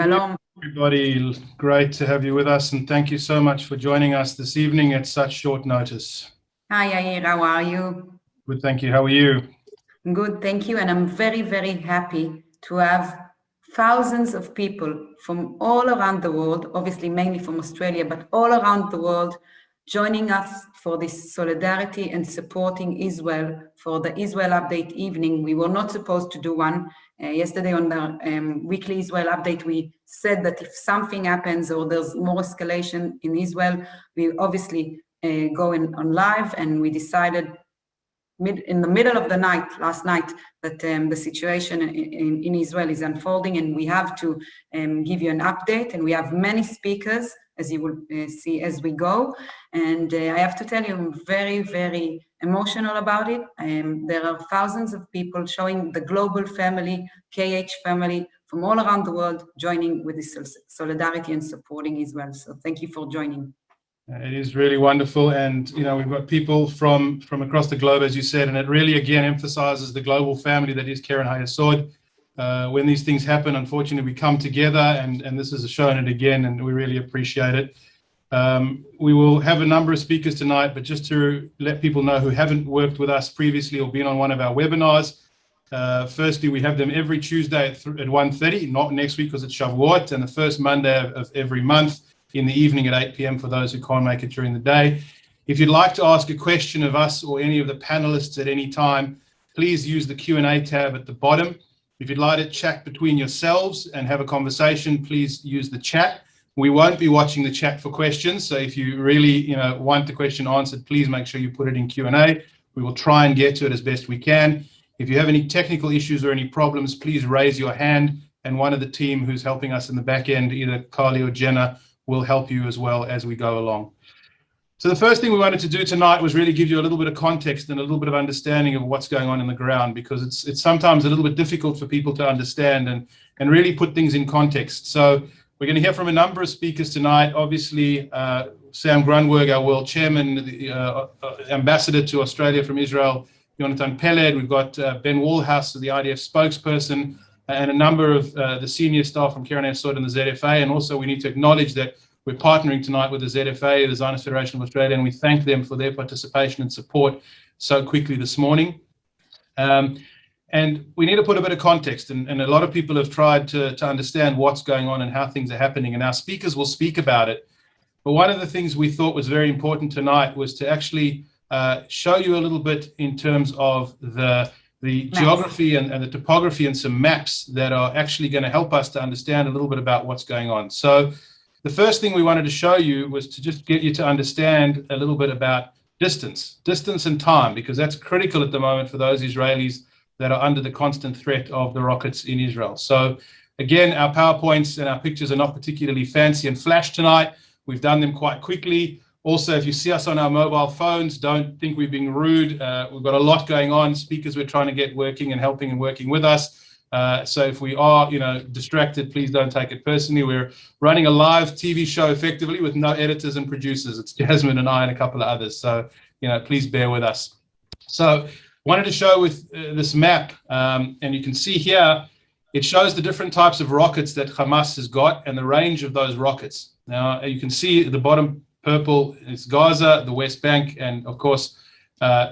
Shalom. Everybody, great to have you with us, and thank you so much for joining us this evening at such short notice. Hi, Yair, how are you? Good, thank you. How are you? Good, thank you. And I'm very, very happy to have thousands of people from all around the world, obviously mainly from Australia, but all around the world, joining us for this solidarity and supporting Israel for the Israel Update evening. We were not supposed to do one. Yesterday on the weekly Israel Update, we said that if something happens or there's more escalation in Israel, we obviously go on live, and we decided in the middle of the night, last night, that the situation in Israel is unfolding, and we have to give you an update, and we have many speakers, as you will see as we go. And I have to tell you, I'm very, very emotional about it. There are thousands of people showing the global family, KH family, from all around the world, joining with this solidarity and supporting Israel. So thank you for joining. It is really wonderful, and we've got people from across the globe, as you said, and it really again emphasizes the global family that is Keren HaYesod. When these things happen, unfortunately, we come together, and this is shown it again, and we really appreciate it. We will have a number of speakers tonight, but just to let people know who haven't worked with us previously or been on one of our webinars, firstly, we have them every Tuesday at 1:30, not next week because it's Shavuot, and the first Monday of every month in the evening at 8 p.m. for those who can't make it during the day. If you'd like to ask a question of us or any of the panelists at any time, please use the Q&A tab at the bottom. If you'd like to chat between yourselves and have a conversation, please use the chat. We won't be watching the chat for questions, so if you really want the question answered, please make sure you put it in Q&A. We will try and get to it as best we can. If you have any technical issues or any problems, please raise your hand, and one of the team who's helping us in the back end, either Carly or Jenna, will help you as well as we go along. So the first thing we wanted to do tonight was really give you a little bit of context and a little bit of understanding of what's going on in the ground, because it's sometimes a little bit difficult for people to understand and really put things in context. So we're going to hear from a number of speakers tonight. Obviously, Sam Grunberg, our world chairman, the ambassador to Australia from Israel, Jonathan Peled. We've got Ben Wallhouse, the IDF spokesperson, and a number of the senior staff from Keren HaYesod and the ZFA. And also we need to acknowledge that we're partnering tonight with the ZFA, the Zionist Federation of Australia, and we thank them for their participation and support so quickly this morning. And we need to put a bit of context, and a lot of people have tried to understand what's going on and how things are happening, and our speakers will speak about it. But one of the things we thought was very important tonight was to actually show you a little bit in terms of the geography and the topography and some maps that are actually going to help us to understand a little bit about what's going on. So the first thing we wanted to show you was to just get you to understand a little bit about distance and time, because that's critical at the moment for those Israelis that are under the constant threat of the rockets in Israel. So again, our PowerPoints and our pictures are not particularly fancy and flash tonight. We've done them quite quickly. Also, if you see us on our mobile phones, don't think we're being rude. We've got a lot going on. Speakers we're trying to get working and helping and working with us. So if we are, distracted, please don't take it personally. We're running a live TV show effectively with no editors and producers. It's Jasmine and I and a couple of others. So, please bear with us. So wanted to show with this map, and you can see here, it shows the different types of rockets that Hamas has got and the range of those rockets. Now, you can see at the bottom, purple is Gaza, the West Bank, and of course,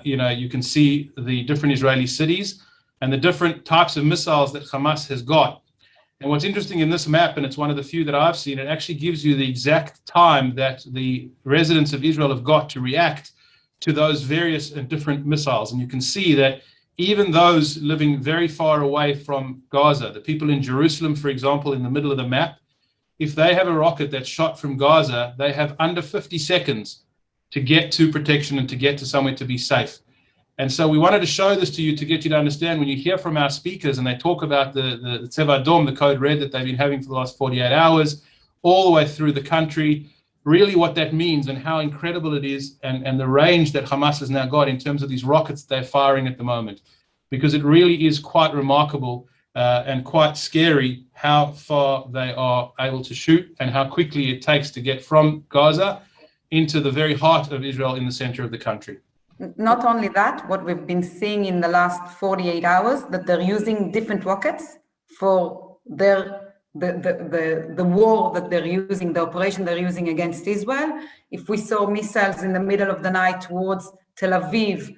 you can see the different Israeli cities and the different types of missiles that Hamas has got. And what's interesting in this map, and it's one of the few that I've seen, it actually gives you the exact time that the residents of Israel have got to react to those various and different missiles. And you can see that even those living very far away from Gaza, the people in Jerusalem, for example, in the middle of the map, if they have a rocket that's shot from Gaza, they have under 50 seconds to get to protection and to get to somewhere to be safe. And so we wanted to show this to you to get you to understand, when you hear from our speakers and they talk about the Tzeva Adom, the code red that they've been having for the last 48 hours, all the way through the country, really what that means and how incredible it is, and the range that Hamas has now got in terms of these rockets they're firing at the moment. Because it really is quite remarkable and quite scary how far they are able to shoot and how quickly it takes to get from Gaza into the very heart of Israel in the center of the country. Not only that, what we've been seeing in the last 48 hours, that they're using different rockets for their the war that they're using, the operation they're using against Israel. If we saw missiles in the middle of the night towards Tel Aviv,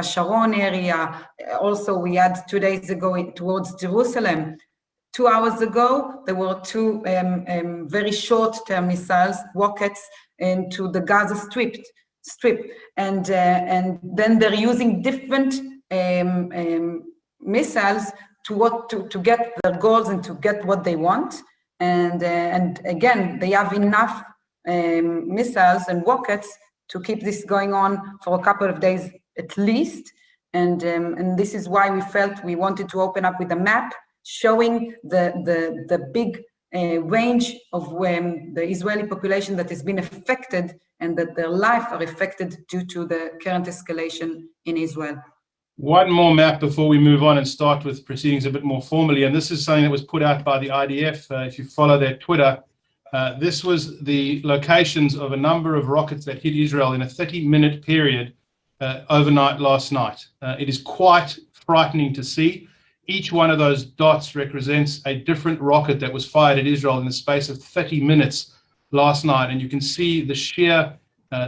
Sharon area, also we had 2 days ago towards Jerusalem. 2 hours ago, there were two very short-term missiles, rockets, into the Gaza Strip, and then they're using different missiles to get their goals and to get what they want. And again, they have enough missiles and rockets to keep this going on for a couple of days at least. And this is why we felt we wanted to open up with a map showing the big range of the Israeli population that has been affected and that their life are affected due to the current escalation in Israel. One more map before we move on and start with proceedings a bit more formally, and this is something that was put out by the IDF. If you follow their Twitter, this was the locations of a number of rockets that hit Israel in a 30-minute period overnight last night. It is quite frightening to see. Each one of those dots represents a different rocket that was fired at Israel in the space of 30 minutes last night. And you can see the sheer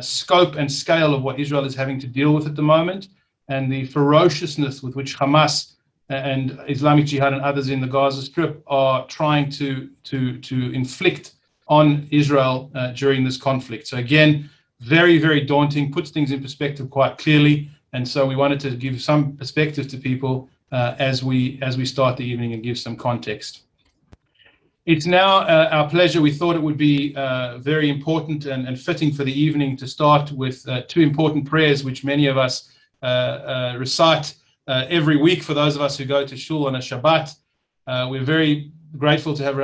scope and scale of what Israel is having to deal with at the moment, and the ferociousness with which Hamas and Islamic Jihad and others in the Gaza Strip are trying to inflict on Israel during this conflict. So again, very, very daunting, puts things in perspective quite clearly. And so we wanted to give some perspective to people as we start the evening and give some context. It's now our pleasure. We thought it would be very important and fitting for the evening to start with two important prayers, which many of us recite every week for those of us who go to shul on a Shabbat. We're very grateful to have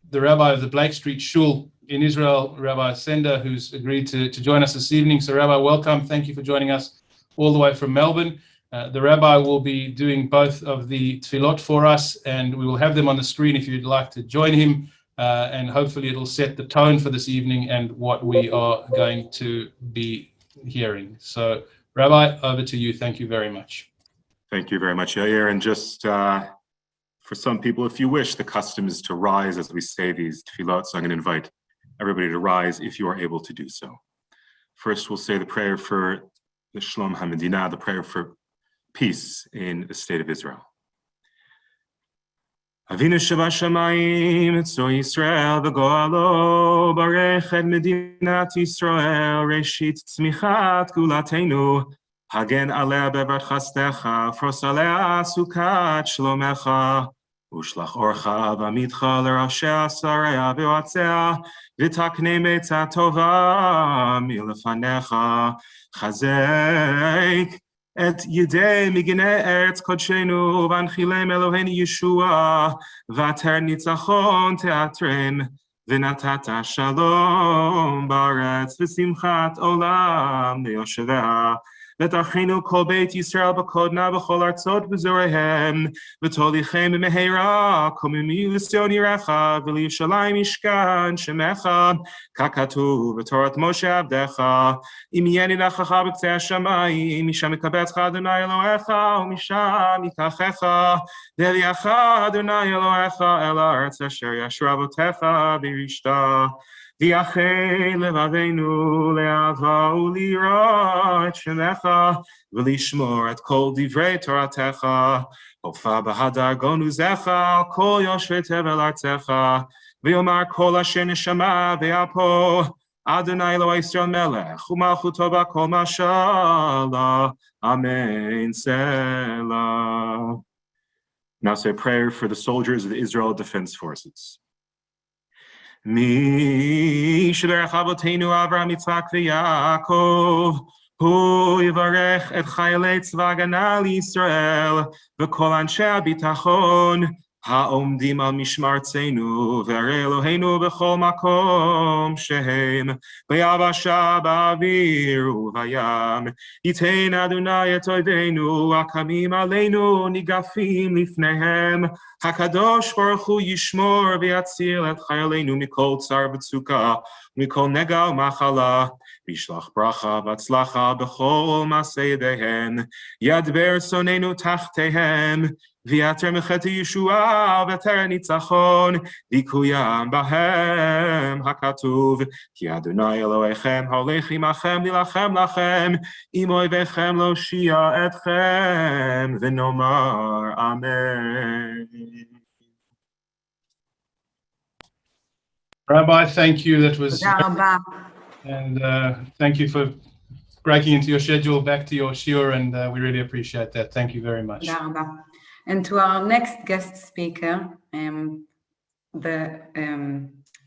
the rabbi of the Blake Street Shul in Israel, Rabbi Sender, who's agreed to join us this evening. So Rabbi, welcome. Thank you for joining us all the way from Melbourne. The rabbi will be doing both of the tefillot for us, and we will have them on the screen if you'd like to join him, and hopefully it'll set the tone for this evening and what we are going to be hearing. So Rabbi, over to you. Thank you very much. Thank you very much, Yair. And just for some people, if you wish, the custom is to rise as we say these tefillot. So I'm going to invite everybody to rise if you are able to do so. First, we'll say the prayer for the Shalom HaMedina, the prayer for peace in the state of Israel. Avinu Shabashamayim, Tzor Yisrael, V'goalo, Barech et Medinat Yisrael, Reshit Tzmichat Gulatenu, Hagen alea bevrat chastecha, Fros alea sukat shlomecha, Ushlach orcha v'amitcha l'rashea sareya v'yoatzea, V'takne metzah tova milefanecha, Chazek et yidei migene eretz kodshenu, v'anchilem Eloheinu Yeshua, v'ater nitzachon teatrem, v'natata shalom ba'aretz, v'simchat olam v'yoshevea, v'tachenu kol beit Yisrael b'kodna v'chol artzot b'zorehem, v'tolichem b'meheira, komimi l'sion yirecha, v'liyushalayim yishkan shemecha, kakatu v'torat Moshe avdecha, im yeni nachacha b'tzei hashamayim, misham yikabetcha Adonai Elohecha, u'misham yikachecha, v'eliacha Adonai Elohecha el ha'aretz asher yashra avotecha b'rishta, v'yachei levavenu le'ava u'lira et shemecha, v'lishmor et kol divrei toratecha, hofa b'hadar gonuzecha, al kol yoshvei tevel artzecha, v'yomar kol asher neshama ve'apo, Adonai Elohei Yisrael melech, u'malchuto b'kol mashallah, amen, selah. Now say a prayer for the soldiers of the Israel Defense Forces. Mi sheberach avoteinu Avraham, Yitzchak v'Yaakov, hu yivarech et chayalei tzva hagana liYisrael v'kol anshei habitachon ha'omdim al mishmartzeinu v'arei Eloheinu b'chol makom shehem b'yabasha ba'avir u'vayam, yitein Adonai et oiveinu akamim aleinu nigafim lifnehem HaKadosh Baruch Hu Yishmor v'yatzil et chayaleinu mikol tzar v'tzuka, mikol nega u'machala, v'yishlach bracha v'atzlacha b'chol maseh yedehen, yadber sonenu tachtehem, v'yater mecheti Yeshua v'ter nitzachon, v'kuyam bahem hakatuv, ki Adonai Elohechem haolech imachem nilachem lachem, imoy vechem lo shia etchem, v'nomar amen. Rabbi, thank you. That was, תודה רבה. and thank you for breaking into your schedule back to your shiur, and we really appreciate that. Thank you very much. תודה רבה. And to our next guest speaker, the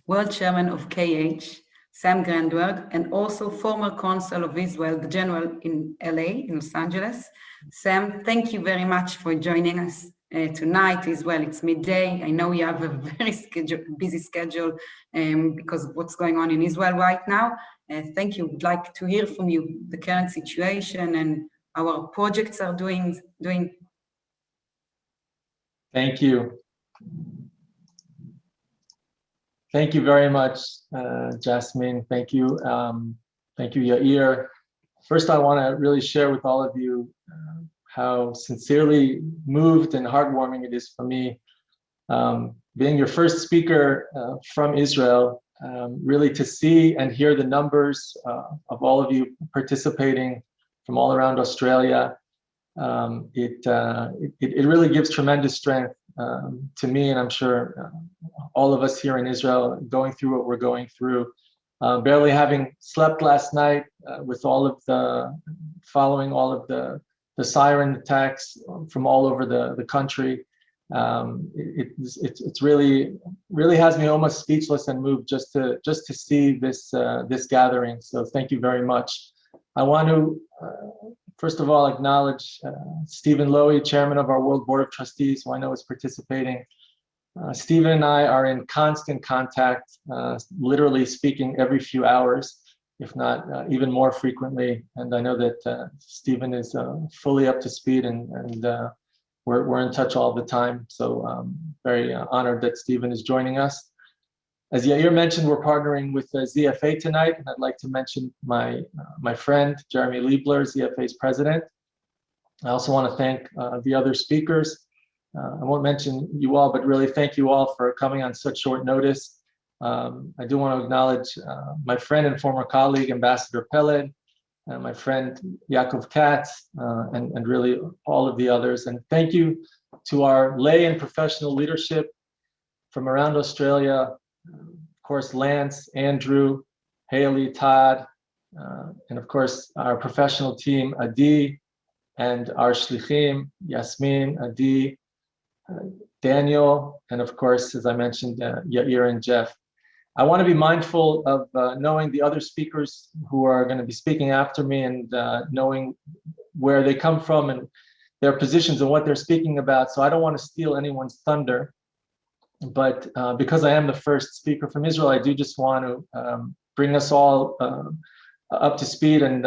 world chairman of KH, Sam Grandberg, and also former consul of Israel, the general in LA, in Los Angeles. Sam, thank you very much for joining us tonight as well. It's midday. I know you have a very busy schedule because of what's going on in Israel right now. Thank you. Would like to hear from you the current situation and our projects are doing. Thank you. Thank you very much, Jasmine. Thank you. Thank you, Yair. First, I want to really share with all of you how sincerely moved and heartwarming it is for me being your first speaker from Israel, really to see and hear the numbers of all of you participating from all around Australia. It really gives tremendous strength to me, and I'm sure all of us here in Israel going through what we're going through. Barely having slept last night with all of following all of the siren attacks from all over the country. It's really has me almost speechless and moved just to see this gathering. So thank you very much. I want to first of all acknowledge Stephen Lowy, chairman of our World Board of Trustees, who I know is participating. Stephen and I are in constant contact, literally speaking every few hours, if not even more frequently. And I know that Stephen is fully up to speed, and we're in touch all the time. So I'm very honored that Stephen is joining us. As Yair mentioned, we're partnering with ZFA tonight, and I'd like to mention my friend, Jeremy Liebler, ZFA's president. I also want to thank the other speakers. I won't mention you all, but really thank you all for coming on such short notice. I do want to acknowledge my friend and former colleague, Ambassador Peled, and my friend Yaakov Katz, and really all of the others. And thank you to our lay and professional leadership from around Australia, of course, Lance, Andrew, Haley, Todd, and of course, our professional team, Adi, and our shlichim, Yasmin, Adi, Daniel, and of course, as I mentioned, Yair and Jeff. I want to be mindful of knowing the other speakers who are going to be speaking after me, and knowing where they come from and their positions and what they're speaking about. So I don't want to steal anyone's thunder, but because I am the first speaker from Israel, I do just want to bring us all up to speed and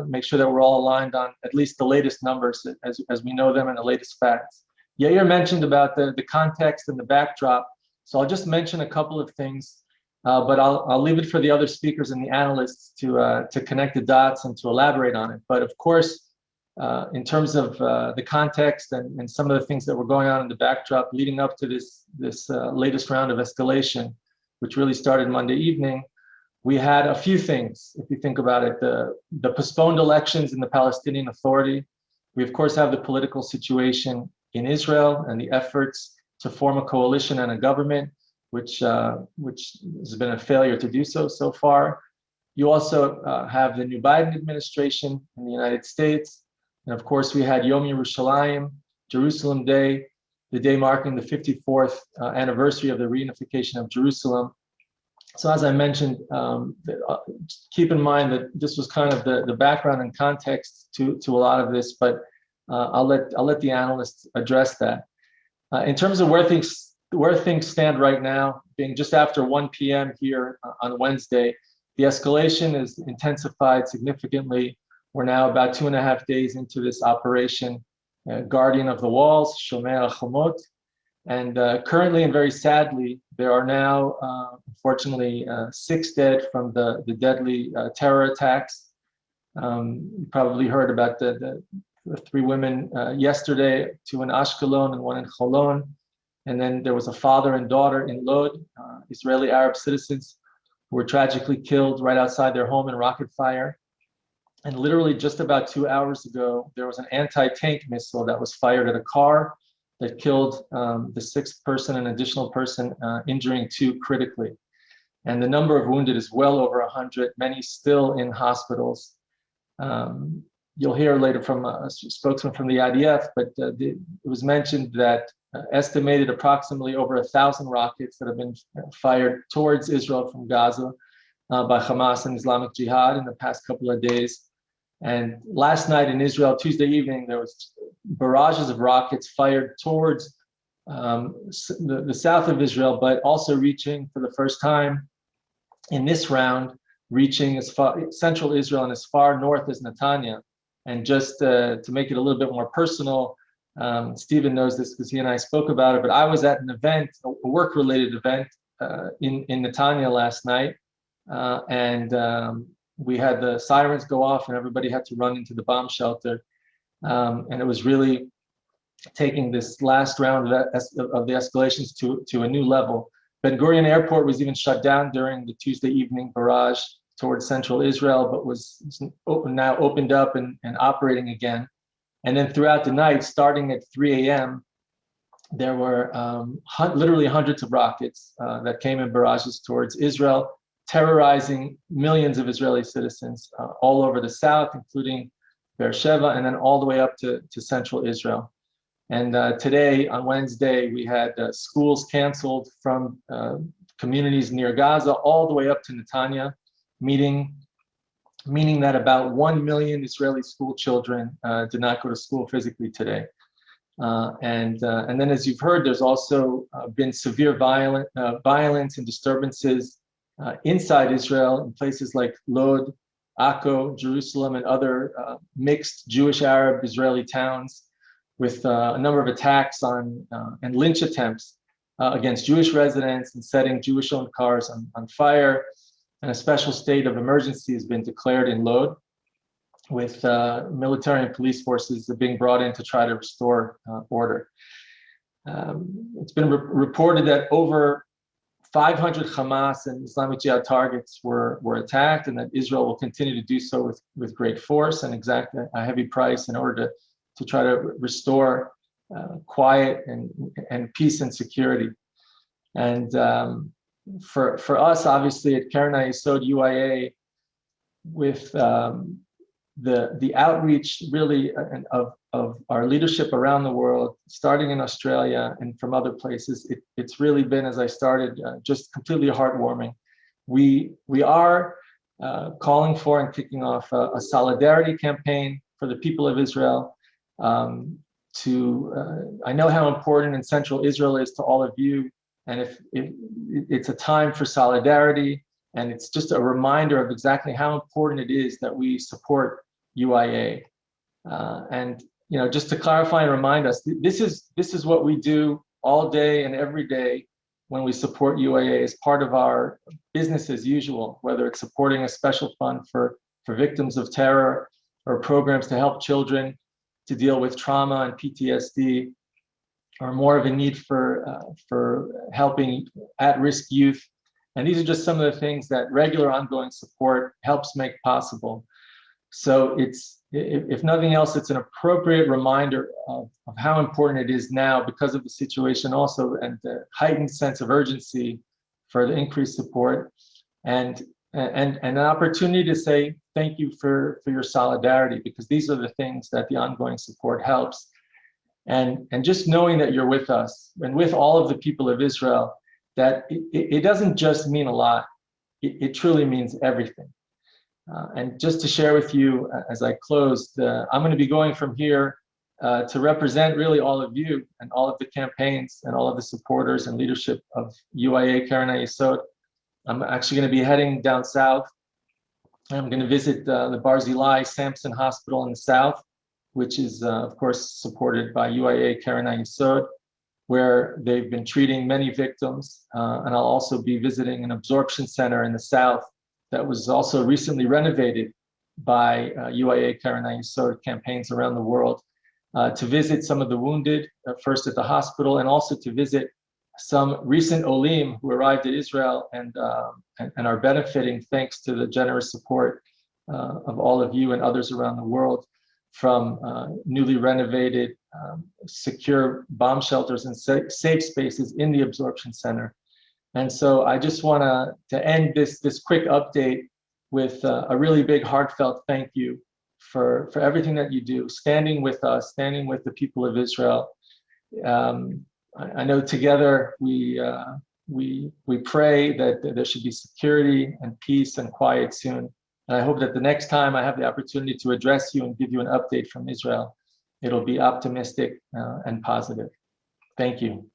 make sure that we're all aligned on at least the latest numbers as we know them and the latest facts. Yair mentioned about the context and the backdrop, so I'll just mention a couple of things, but I'll leave it for the other speakers and the analysts to connect the dots and to elaborate on it. But of course, in terms of the context and some of the things that were going on in the backdrop leading up to this latest round of escalation, which really started Monday evening, we had a few things. If you think about it, the postponed elections in the Palestinian Authority. We of course have the political situation in Israel and the efforts to form a coalition and a government, which has been a failure to do so far. You also have the new Biden administration in the United States. And of course, we had Yom Yerushalayim, Jerusalem Day, the day marking the 54th anniversary of the reunification of Jerusalem. So as I mentioned, keep in mind that this was kind of the background and context to a lot of this, but I'll let the analysts address that. In terms of where things stand right now, being just after 1 p.m. here on Wednesday, the escalation is intensified significantly. We're now about 2.5 days into this operation, Guardian of the Walls, Shomer HaChamot. And currently and very sadly, there are now, unfortunately, 6 dead from the deadly terror attacks. You probably heard about the 3 women yesterday, 2 in Ashkelon and 1 in Cholon. And then there was a father and daughter in Lod, Israeli Arab citizens who were tragically killed right outside their home in rocket fire. And literally just about 2 hours ago, there was an anti-tank missile that was fired at a car that killed the 6th person, an additional person, injuring 2 critically. And the number of wounded is well over 100, many still in hospitals. You'll hear later from a spokesman from the IDF, but it was mentioned that estimated approximately over 1,000 rockets that have been fired towards Israel from Gaza by Hamas and Islamic Jihad in the past couple of days. And last night in Israel, Tuesday evening, there was barrages of rockets fired towards the south of Israel, but also reaching for the first time in this round, reaching as far central Israel and as far north as Netanya. And just to make it a little bit more personal, Stephen knows this because he and I spoke about it, but I was at an event, a work-related event in Netanya last night, and we had the sirens go off and everybody had to run into the bomb shelter. And it was really taking this last round of the escalations to a new level. Ben Gurion Airport was even shut down during the Tuesday evening barrage towards central Israel, but was now opened up and operating again. And then throughout the night, starting at 3 a.m., there were literally hundreds of rockets that came in barrages towards Israel, terrorizing millions of Israeli citizens all over the south, including Beersheba, and then all the way up to central Israel. And today, on Wednesday, we had schools canceled from communities near Gaza all the way up to Netanya, meaning that about 1 million Israeli school children did not go to school physically today. And then, as you've heard, there's also been severe violence and disturbances inside Israel in places like Lod, Akko, Jerusalem, and other mixed Jewish Arab Israeli towns, with a number of attacks on and lynch attempts against Jewish residents and setting Jewish-owned cars on fire. And a special state of emergency has been declared in Lod, with military and police forces being brought in to try to restore order. It's been reported that over 500 Hamas and Islamic Jihad targets were attacked, and that Israel will continue to do so with great force and exact a heavy price in order to try to restore quiet and peace and security. And for us, obviously, at Keren HaYesod UIA, with the outreach really of our leadership around the world, starting in Australia and from other places, it's really been, as I started, just completely heartwarming. We are calling for and kicking off a solidarity campaign for the people of Israel. I know how important and central Israel is to all of you, and if it's a time for solidarity, and it's just a reminder of exactly how important it is that we support UIA. And just to clarify and remind us, this is what we do all day and every day when we support UIA as part of our business as usual, whether it's supporting a special fund for victims of terror, or programs to help children to deal with trauma and PTSD, or more of a need for helping at-risk youth. And these are just some of the things that regular ongoing support helps make possible. So it's, if nothing else, it's an appropriate reminder of how important it is now because of the situation also, and the heightened sense of urgency for the increased support, and an opportunity to say thank you for your solidarity, because these are the things that the ongoing support helps. And just knowing that you're with us and with all of the people of Israel, that it doesn't just mean a lot, it truly means everything. And just to share with you as I close, I'm going to be going from here to represent really all of you and all of the campaigns and all of the supporters and leadership of UIA Keren HaYesod. I'm actually going to be heading down south. I'm going to visit the Barzilai Sampson Hospital in the south, which is, of course, supported by UIA Keren HaYesod. where they've been treating many victims. And I'll also be visiting an absorption center in the south that was also recently renovated by UIA Keren Hayesod campaigns around the world, to visit some of the wounded, first at the hospital, and also to visit some recent Olim who arrived at Israel and are benefiting thanks to the generous support of all of you and others around the world, from newly renovated secure bomb shelters and safe spaces in the absorption center. And so I just want to end this quick update with a really big heartfelt thank you for everything that you do, standing with us, standing with the people of Israel. I know together we pray that there should be security and peace and quiet soon. And I hope that the next time I have the opportunity to address you and give you an update from Israel, it'll be optimistic and positive. Thank you.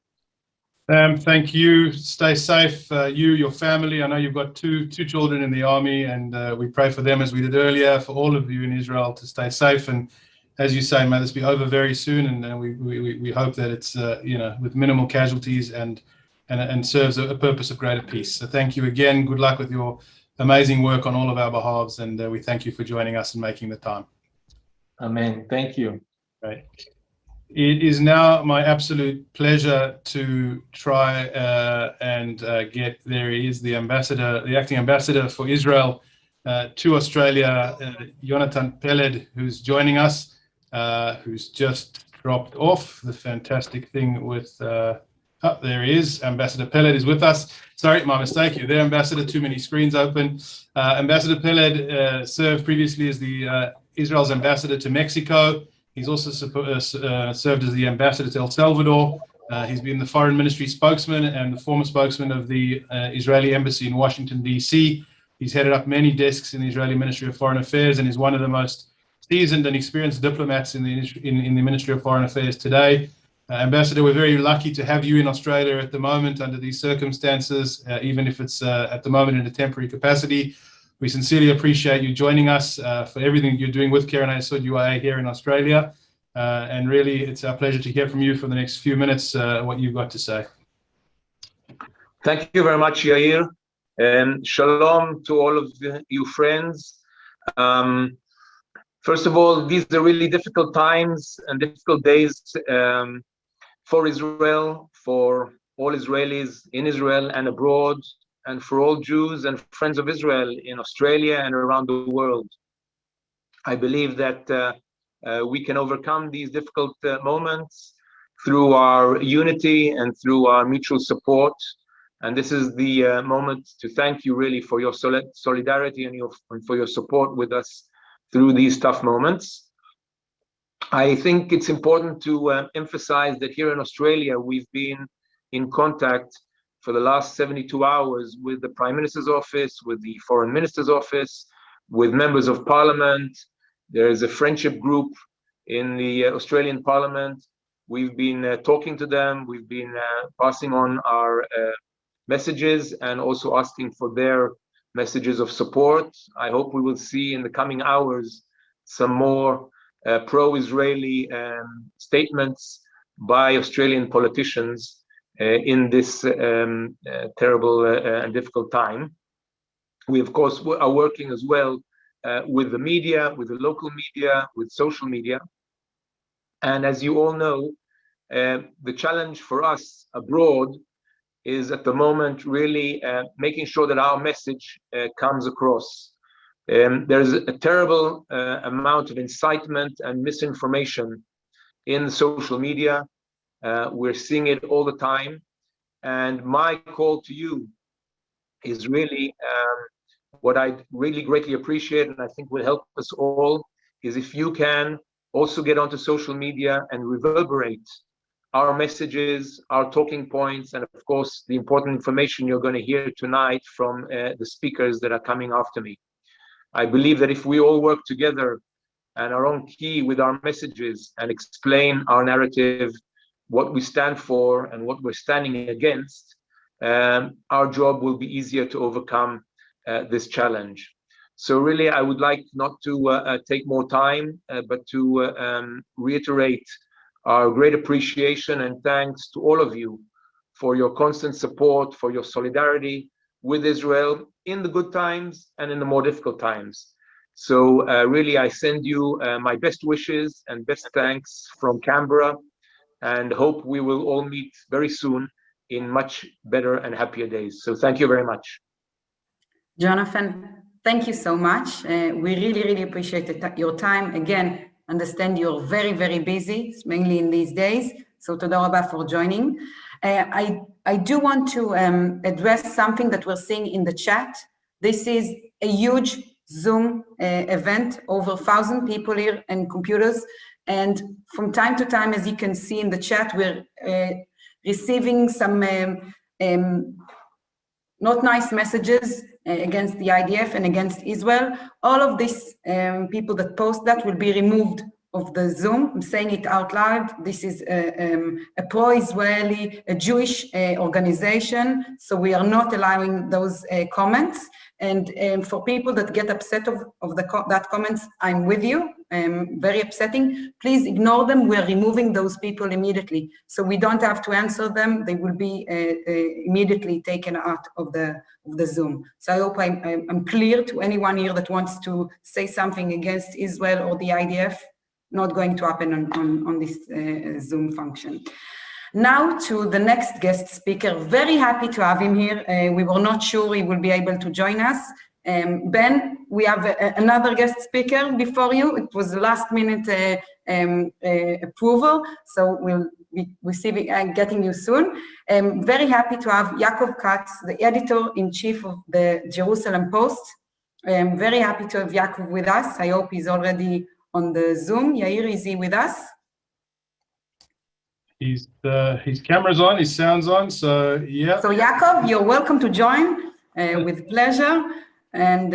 Thank you. Stay safe, you, your family. I know you've got two children in the army, and we pray for them as we did earlier, for all of you in Israel to stay safe. And as you say, may this be over very soon. And we hope that it's with minimal casualties and serves a purpose of greater peace. So thank you again. Good luck with your amazing work on all of our behalves, and we thank you for joining us and making the time. Amen. Thank you. Great. It is now my absolute pleasure to try and get, there he is, the ambassador, the acting ambassador for Israel to Australia, Jonathan Peled, who's joining us, who's just dropped off. The fantastic thing with, there he is, Ambassador Peled is with us. Sorry, my mistake, you're there, Ambassador, too many screens open. Ambassador Peled served previously as the Israel's ambassador to Mexico. He's also served as the ambassador to El Salvador. He's been the foreign ministry spokesman and the former spokesman of the Israeli embassy in Washington, D.C. He's headed up many desks in the Israeli Ministry of Foreign Affairs and is one of the most seasoned and experienced diplomats in the Ministry of Foreign Affairs today. Ambassador, we're very lucky to have you in Australia at the moment under these circumstances, even if it's at the moment in a temporary capacity. We sincerely appreciate you joining us for everything you're doing with Keren Hayesod UIA here in Australia. And really, it's our pleasure to hear from you for the next few minutes, what you've got to say. Thank you very much, Yair. And shalom to all of you friends. First of all, these are really difficult times and difficult days for Israel, for all Israelis in Israel and abroad, and for all Jews and friends of Israel in Australia and around the world. I believe that we can overcome these difficult moments through our unity and through our mutual support. And this is the moment to thank you really for your solidarity and for your support with us through these tough moments. I think it's important to emphasize that here in Australia, we've been in contact for the last 72 hours with the Prime Minister's office, with the Foreign Minister's office, with members of Parliament. There is a friendship group in the Australian Parliament. We've been talking to them. We've been passing on our messages and also asking for their messages of support. I hope we will see in the coming hours some more pro-Israeli statements by Australian politicians in this terrible and difficult time. We, of course, are working as well with the media, with the local media, with social media. And as you all know, the challenge for us abroad is at the moment really making sure that our message comes across. There's a terrible amount of incitement and misinformation in social media. We're seeing it all the time. And my call to you is really what I really greatly appreciate, and I think will help us all, is if you can also get onto social media and reverberate our messages, our talking points, and of course, the important information you're going to hear tonight from the speakers that are coming after me. I believe that if we all work together and are on key with our messages and explain our narrative, what we stand for and what we're standing against, our job will be easier to overcome this challenge. So really, I would like not to take more time, but to reiterate our great appreciation and thanks to all of you for your constant support, for your solidarity with Israel in the good times and in the more difficult times. So really, I send you my best wishes and best thanks from Canberra, and hope we will all meet very soon in much better and happier days. So thank you very much. Jonathan, thank you so much. We really, really appreciate your time. Again, understand you're very, very busy, mainly in these days. So toda rabba for joining. I do want to address something that we're seeing in the chat. This is a huge Zoom event, over 1,000 people here and computers. And from time to time, as you can see in the chat, we're receiving some not nice messages against the IDF and against Israel. All of these people that post that will be removed of the Zoom. I'm saying it out loud. This is a pro-Israeli, a Jewish organization, so we are not allowing those comments. And for people that get upset of that comments, I'm with you. Very upsetting. Please ignore them. We're removing those people immediately, so we don't have to answer them. They will be immediately taken out of the Zoom. So I hope I'm clear to anyone here that wants to say something against Israel or the IDF. Not going to happen on this Zoom function. Now to the next guest speaker. Very happy to have him here. We were not sure he will be able to join us. Ben, we have another guest speaker before you. It was last minute approval, so we'll be receiving getting you soon. Very happy to have Yaakov Katz, the editor-in-chief of the Jerusalem Post. Very happy to have Yaakov with us. I hope he's already on the Zoom. Yair, is he with us? His camera's on, his sound's on, so yeah. So Yaakov, you're welcome to join with pleasure, and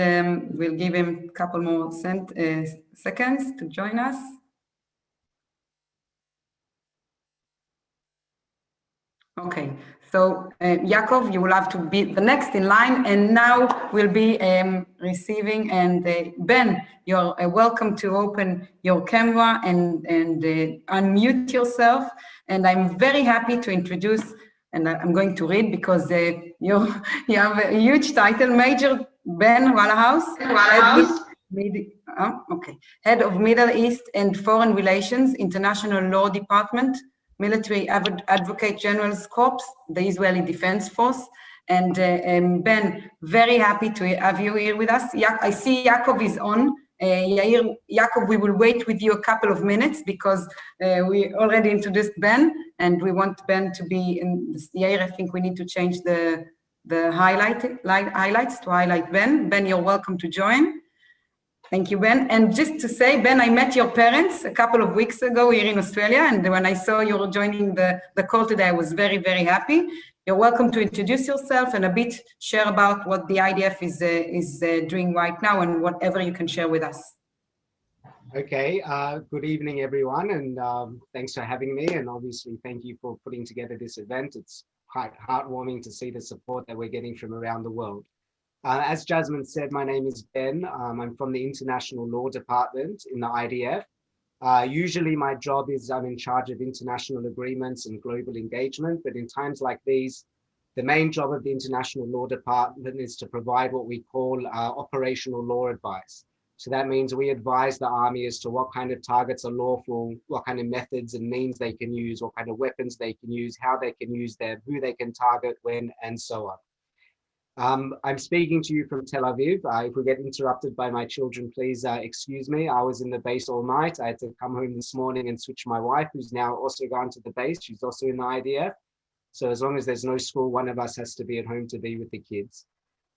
we'll give him a couple more seconds to join us. Okay, so Yaakov, you will have to be the next in line, and now we'll be receiving, and Ben, you're welcome to open your camera and unmute yourself. And I'm very happy to introduce, and I'm going to read because you have a huge title, Major Ben Wallahouse, Head of Middle East and Foreign Relations, International Law Department, Military Advocate General's Corps, the Israeli Defense Force. And Ben, very happy to have you here with us. I see Yaakov is on. Yaakov, we will wait with you a couple of minutes because we already introduced Ben, and we want Ben to be in this. Yair, I think we need to change the highlights to highlight Ben. Ben, you're welcome to join. Thank you, Ben. And just to say, Ben, I met your parents a couple of weeks ago here in Australia, and when I saw you were joining the call today, I was very, very happy. You're welcome to introduce yourself and a bit share about what the IDF is doing right now and whatever you can share with us. Okay, good evening, everyone, and thanks for having me. And obviously, thank you for putting together this event. It's quite heartwarming to see the support that we're getting from around the world. As Jasmine said, my name is Ben. I'm from the International Law Department in the IDF. Usually my job is I'm in charge of international agreements and global engagement, but in times like these, the main job of the International Law Department is to provide what we call operational law advice. So that means we advise the army as to what kind of targets are lawful, what kind of methods and means they can use, what kind of weapons they can use, how they can use them, who they can target, when, and so on. I'm speaking to you from Tel Aviv. If we get interrupted by my children, please excuse me. I was in the base all night. I had to come home this morning and switch my wife, who's now also gone to the base. She's also in the IDF. So as long as there's no school, one of us has to be at home to be with the kids.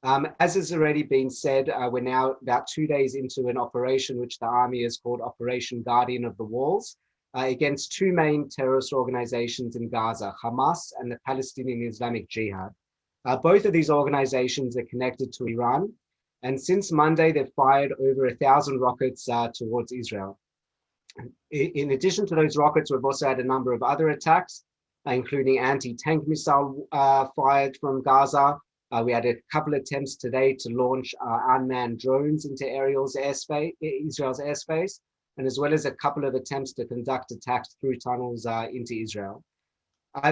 As has already been said, we're now about 2 days into an operation which the army has called Operation Guardian of the Walls against two main terrorist organizations in Gaza, Hamas and the Palestinian Islamic Jihad. Both of these organizations are connected to Iran, and since Monday, they've fired over 1,000 rockets towards Israel. In addition to those rockets, we've also had a number of other attacks, including anti-tank missile fired from Gaza. We had a couple of attempts today to launch unmanned drones into Israel's airspace. and as well as a couple of attempts to conduct attacks through tunnels into Israel.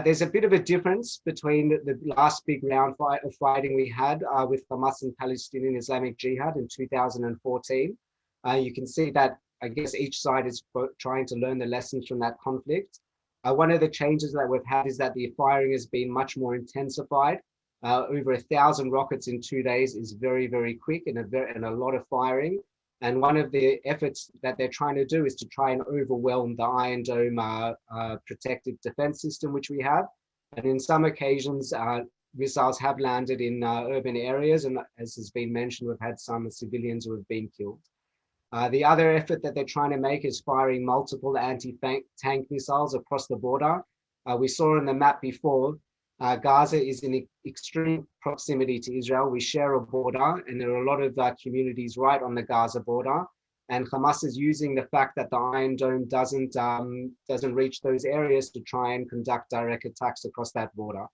There's a bit of a difference between the last big round of fighting we had with Hamas and Palestinian Islamic Jihad in 2014. You can see that, I guess, each side is trying to learn the lessons from that conflict. One of the changes that we've had is that the firing has been much more intensified. Over 1,000 rockets in 2 days is very, very quick and a lot of firing. And one of the efforts that they're trying to do is to try and overwhelm the Iron Dome protective defense system, which we have. And in some occasions, missiles have landed in urban areas. And as has been mentioned, we've had some civilians who have been killed. The other effort that they're trying to make is firing multiple anti-tank missiles across the border. We saw on the map before, Gaza is in extreme proximity to Israel. We share a border, and there are a lot of communities right on the Gaza border. And Hamas is using the fact that the Iron Dome doesn't reach those areas to try and conduct direct attacks across that border.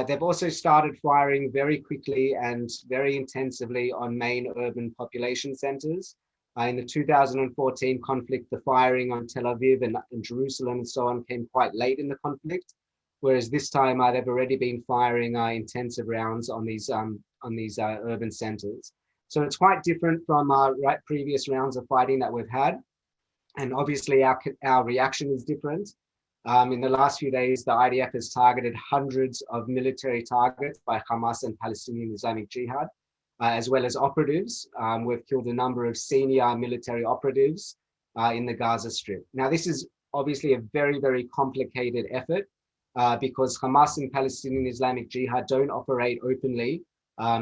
They've also started firing very quickly and very intensively on main urban population centers. In the 2014 conflict, the firing on Tel Aviv and Jerusalem and so on came quite late in the conflict. Whereas this time they've already been firing intensive rounds on these urban centers. So it's quite different from previous rounds of fighting that we've had. And obviously our reaction is different. In the last few days, the IDF has targeted hundreds of military targets by Hamas and Palestinian Islamic Jihad, as well as operatives. We've killed a number of senior military operatives in the Gaza Strip. Now, this is obviously a very, very complicated effort. Because Hamas and Palestinian Islamic Jihad don't operate openly.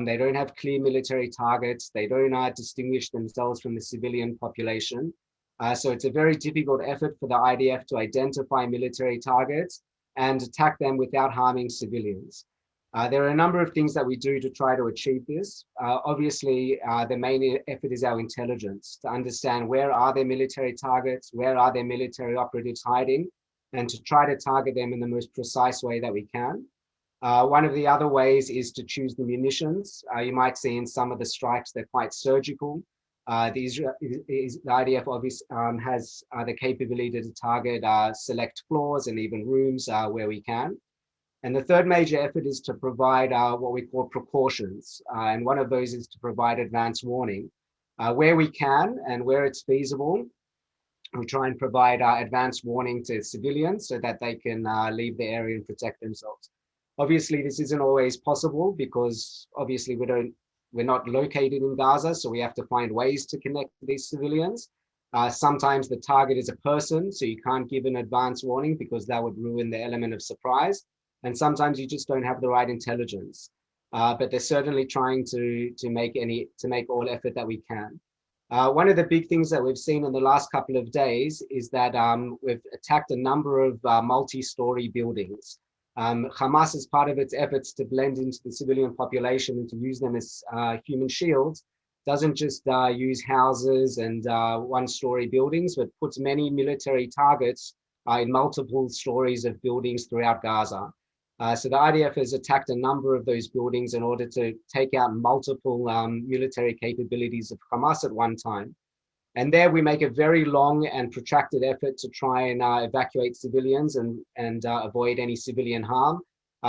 They don't have clear military targets. They don't distinguish themselves from the civilian population. So it's a very difficult effort for the IDF to identify military targets and attack them without harming civilians. There are a number of things that we do to try to achieve this. Obviously, the main effort is our intelligence, to understand where are their military targets, where are their military operatives hiding, and to try to target them in the most precise way that we can. One of the other ways is to choose the munitions. You might see in some of the strikes, they're quite surgical. The IDF obviously has the capability to target select floors and even rooms where we can. And the third major effort is to provide what we call precautions. And one of those is to provide advance warning. Where we can and where it's feasible, we try and provide advance warning to civilians so that they can leave the area and protect themselves. Obviously, this isn't always possible because obviously we're not located in Gaza, so we have to find ways to connect with these civilians. Sometimes the target is a person, so you can't give an advance warning because that would ruin the element of surprise. And sometimes you just don't have the right intelligence. But they're certainly trying to make all effort that we can. One of the big things that we've seen in the last couple of days is that we've attacked a number of multi-story buildings. Hamas, as part of its efforts to blend into the civilian population and to use them as human shields, doesn't just use houses and one-story buildings, but puts many military targets in multiple stories of buildings throughout Gaza. So the IDF has attacked a number of those buildings in order to take out multiple military capabilities of Hamas at one time. And there we make a very long and protracted effort to try and evacuate civilians and avoid any civilian harm.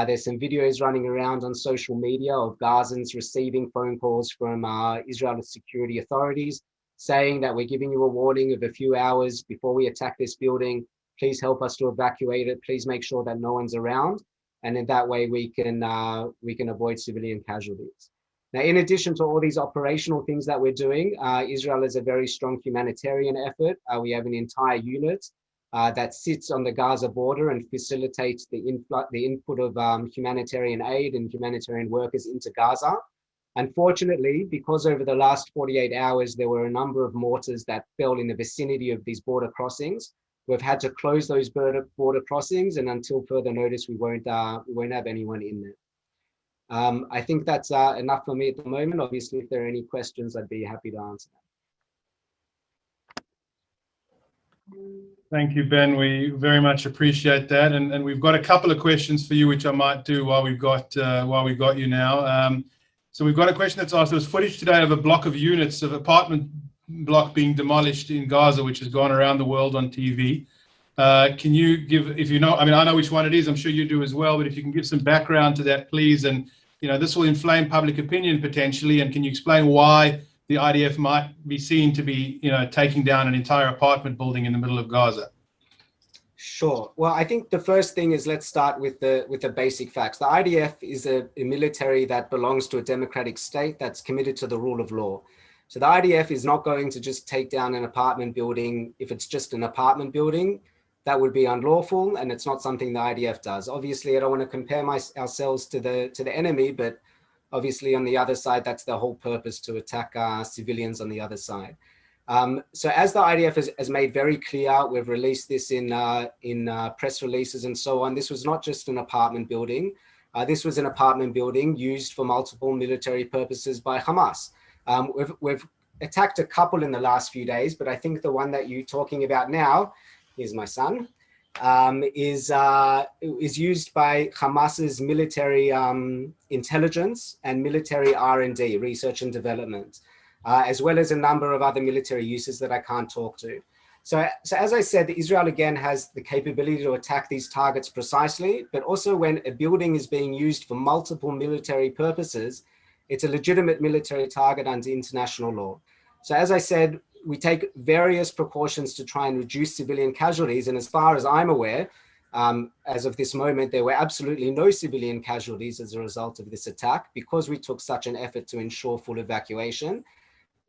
There's some videos running around on social media of Gazans receiving phone calls from Israel's security authorities saying that we're giving you a warning of a few hours before we attack this building. Please help us to evacuate it. Please make sure that no one's around. And in that way, we can avoid civilian casualties. Now, in addition to all these operational things that we're doing, Israel is a very strong humanitarian effort. We have an entire unit that sits on the Gaza border and facilitates the input of humanitarian aid and humanitarian workers into Gaza. Unfortunately, because over the last 48 hours, there were a number of mortars that fell in the vicinity of these border crossings. We've had to close those border crossings, and until further notice, we won't have anyone in there. I think that's enough for me at the moment. Obviously, if there are any questions, I'd be happy to answer them. Thank you, Ben. We very much appreciate that, and we've got a couple of questions for you, which I might do while we've got you now. So we've got a question that's asked. There was footage today of a block of units of apartment block being demolished in Gaza, which has gone around the world on TV. Can you give, if you know, I mean, I know which one it is, I'm sure you do as well, but if you can give some background to that, please. And, you know, this will inflame public opinion potentially. And can you explain why the IDF might be seen to be, you know, taking down an entire apartment building in the middle of Gaza? Sure. Well, I think the first thing is, let's start with the basic facts. The IDF is a military that belongs to a democratic state that's committed to the rule of law. So the IDF is not going to just take down an apartment building. If it's just an apartment building, that would be unlawful, and it's not something the IDF does. Obviously, I don't want to compare ourselves to the enemy, but obviously on the other side, that's the whole purpose, to attack civilians on the other side. So as the IDF has made very clear, we've released this in press releases and so on. This was not just an apartment building. This was an apartment building used for multiple military purposes by Hamas. We've attacked a couple in the last few days, but I think the one that you're talking about now, here's my son, is used by Hamas's military intelligence and military R&D, research and development. As well as a number of other military uses that I can't talk to. So as I said, Israel again has the capability to attack these targets precisely, but also when a building is being used for multiple military purposes, it's a legitimate military target under international law. So as I said, we take various precautions to try and reduce civilian casualties. And as far as I'm aware, as of this moment, there were absolutely no civilian casualties as a result of this attack, because we took such an effort to ensure full evacuation.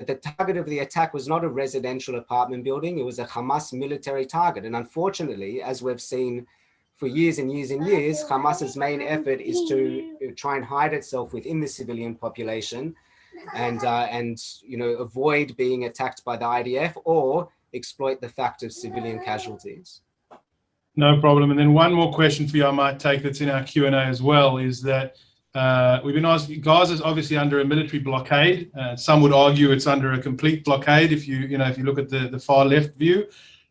The target of the attack was not a residential apartment building, it was a Hamas military target. And unfortunately, as we've seen for years and years and years, Hamas's main effort is to try and hide itself within the civilian population and you know, avoid being attacked by the IDF or exploit the fact of civilian casualties. No problem. And then one more question for you I might take that's in our Q&A as well is that we've been asking, Gaza's obviously under a military blockade. Some would argue it's under a complete blockade if you look at the far left view.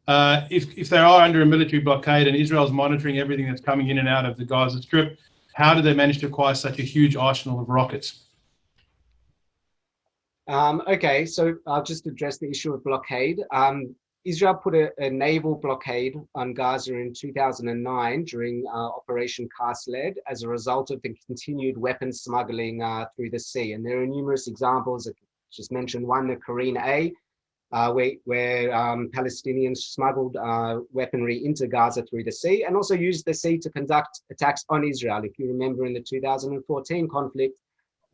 If they are under a military blockade and Israel's monitoring everything that's coming in and out of the Gaza Strip, how did they manage to acquire such a huge arsenal of rockets? Okay, so I'll just address the issue of blockade. Israel put a naval blockade on Gaza in 2009 during Operation Cast Lead as a result of the continued weapons smuggling through the sea. And there are numerous examples. I just mentioned one, the Kareen A, where Palestinians smuggled weaponry into Gaza through the sea and also used the sea to conduct attacks on Israel. If you remember, in the 2014 conflict,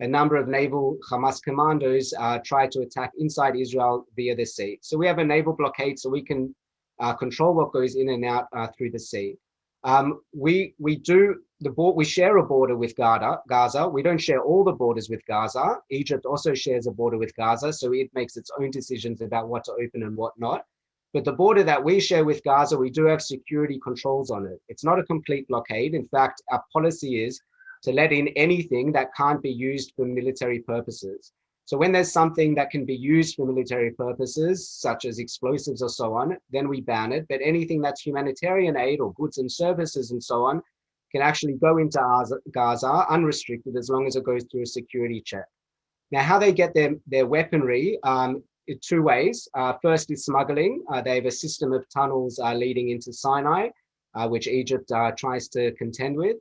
a number of naval Hamas commandos tried to attack inside Israel via the sea. So we have a naval blockade so we can control what goes in and out through the sea. We share a border with Gaza. We don't share all the borders with Gaza. Egypt also shares a border with Gaza, so it makes its own decisions about what to open and what not. But the border that we share with Gaza, we do have security controls on it. It's not a complete blockade. In fact, our policy is to let in anything that can't be used for military purposes. So when there's something that can be used for military purposes, such as explosives or so on, then we ban it. But anything that's humanitarian aid or goods and services and so on can actually go into Gaza unrestricted as long as it goes through a security check. Now, how they get their weaponry, two ways. First is smuggling. They have a system of tunnels leading into Sinai, which Egypt tries to contend with.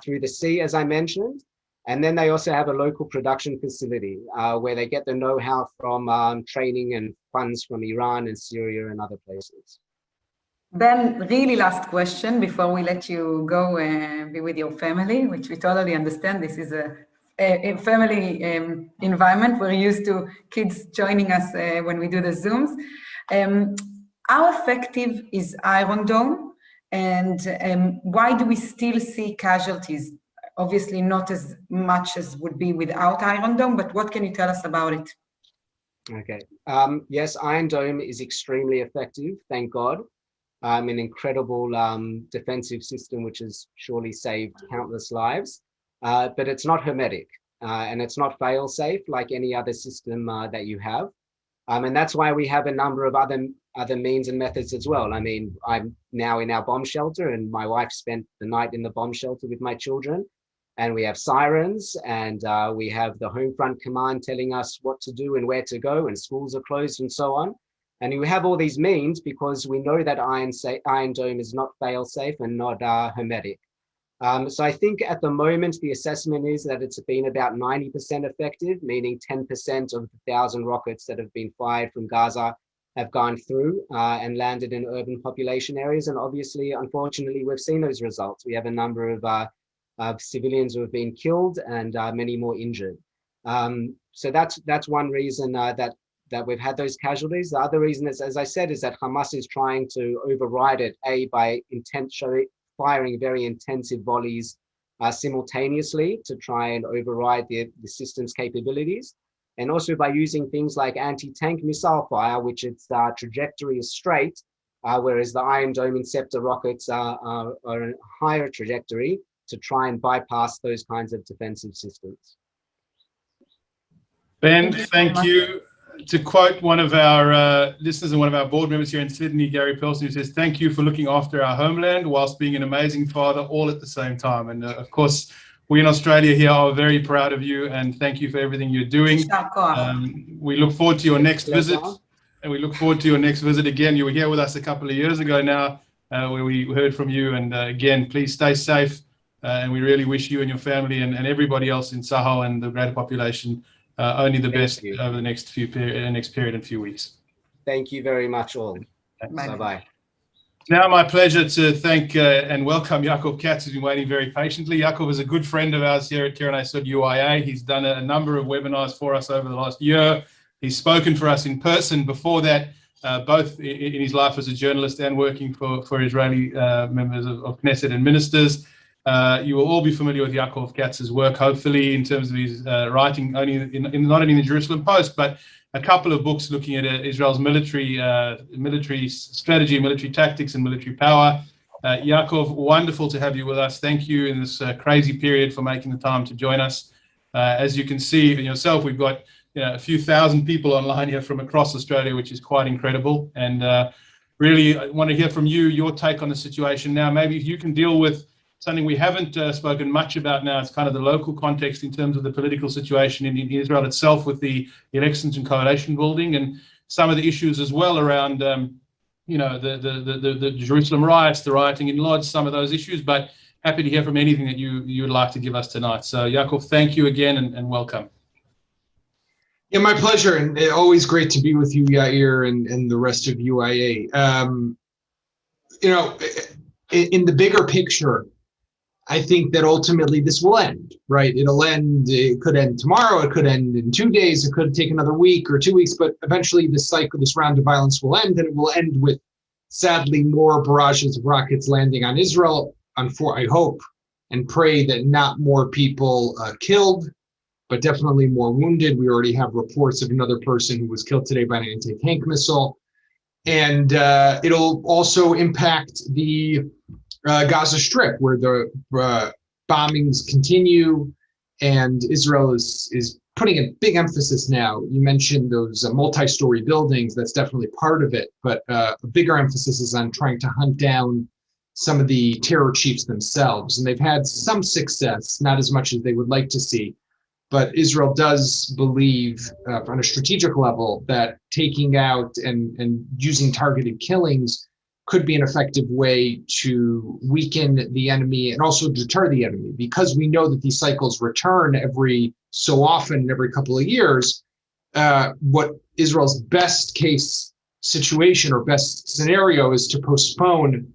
Through the sea, as I mentioned. And then they also have a local production facility where they get the know-how from training and funds from Iran and Syria and other places. Ben, really last question before we let you go be with your family, which we totally understand. This is a family environment. We're used to kids joining us when we do the Zooms. How effective is Iron Dome? And why do we still see casualties? Obviously not as much as would be without Iron Dome, but what can you tell us about it? Okay. Yes, Iron Dome is extremely effective, thank God. An incredible defensive system which has surely saved countless lives, but it's not hermetic and it's not fail-safe like any other system that you have. And that's why we have a number of other means and methods as well. I mean, I'm now in our bomb shelter and my wife spent the night in the bomb shelter with my children. and we have sirens, and we have the home front command telling us what to do and where to go, and schools are closed and so on. And we have all these means because we know that Iron Dome is not fail-safe and not hermetic. So I think at the moment, the assessment is that it's been about 90% effective, meaning 10% of the 1,000 rockets that have been fired from Gaza have gone through and landed in urban population areas. And obviously, unfortunately, we've seen those results. We have a number of civilians who have been killed and many more injured. So that's one reason that we've had those casualties. The other reason is, as I said, is that Hamas is trying to override it, by firing very intensive volleys simultaneously to try and override the system's capabilities. And also by using things like anti-tank missile fire, which its trajectory is straight, whereas the Iron Dome and Scepter rockets are a higher trajectory to try and bypass those kinds of defensive systems. Ben, thank you. To quote one of our listeners and one of our board members here in Sydney, Gary Pelson, who says, "Thank you for looking after our homeland whilst being an amazing father, all at the same time." And of course, we in Australia here are very proud of you, and thank you for everything you're doing. We look forward to your next visit, and we look forward to your next visit again. You were here with us a couple of years ago now, where we heard from you. And again, please stay safe, and we really wish you and your family and everybody else in Sahel and the greater population only the best over the next period and few weeks. Thank you very much, all. Bye-bye. Now, my pleasure to thank and welcome Yaakov Katz, who's been waiting very patiently. Yaakov is a good friend of ours here at Keren Ayesod UIA. He's done a number of webinars for us over the last year. He's spoken for us in person before that, both in his life as a journalist and working for Israeli members of Knesset and ministers. You will all be familiar with Yaakov Katz's work, hopefully, in terms of his writing, not only in the Jerusalem Post, but a couple of books looking at Israel's military strategy, military tactics, and military power. Yaakov, wonderful to have you with us. Thank you in this crazy period for making the time to join us. As you can see yourself, we've got a few thousand people online here from across Australia, which is quite incredible. And really, I want to hear from you, your take on the situation now. Maybe if you can deal with something we haven't spoken much about now. It's kind of the local context in terms of the political situation in Israel itself, with the elections and coalition building, and some of the issues as well around, the Jerusalem riots, the rioting in Lodz, some of those issues. But happy to hear from anything that you would like to give us tonight. So, Yaakov, thank you again and welcome. Yeah, my pleasure, and always great to be with you, Yair, and the rest of UIA. In the bigger picture, I think that ultimately this will end, right? It'll end, it could end tomorrow, it could end in 2 days, it could take another week or 2 weeks, but eventually this cycle, this round of violence will end, and it will end with, sadly, more barrages of rockets landing on Israel. I hope and pray that not more people killed, but definitely more wounded. We already have reports of another person who was killed today by an anti-tank missile. And it'll also impact the Gaza Strip, where the bombings continue, and Israel is putting a big emphasis now. You mentioned those multi-story buildings. That's definitely part of it, but a bigger emphasis is on trying to hunt down some of the terror chiefs themselves. And they've had some success, not as much as they would like to see. But Israel does believe on a strategic level that taking out and using targeted killings could be an effective way to weaken the enemy and also deter the enemy, because we know that these cycles return every so often, every couple of years. What Israel's best case situation or best scenario is to postpone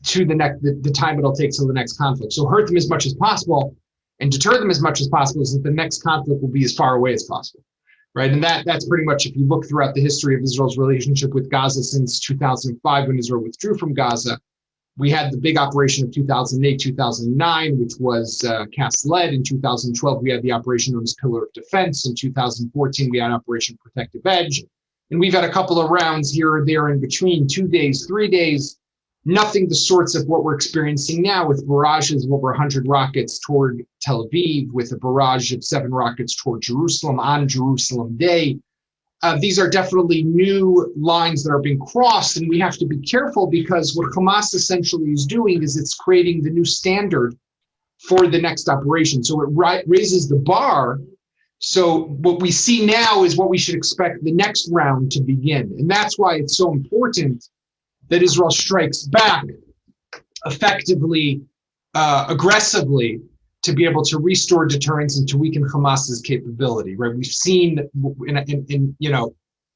to the time it'll take till the next conflict. So hurt them as much as possible and deter them as much as possible, so that the next conflict will be as far away as possible. Right, and that's pretty much, if you look throughout the history of Israel's relationship with Gaza since 2005, when Israel withdrew from Gaza, we had the big operation of 2008, 2009, which was cast-led. In 2012, we had the operation known as Pillar of Defense. In 2014, we had Operation Protective Edge. And we've had a couple of rounds here or there in between, 2 days, 3 days, nothing the sorts of what we're experiencing now, with barrages of over 100 rockets toward Tel Aviv, with a barrage of 7 rockets toward Jerusalem on Jerusalem Day. These are definitely new lines that are being crossed, and we have to be careful, because what Hamas essentially is doing is it's creating the new standard for the next operation. So it raises the bar. So what we see now is what we should expect the next round to begin. And that's why it's so important that Israel strikes back effectively, aggressively, to be able to restore deterrence and to weaken Hamas's capability, right? We've seen in you know,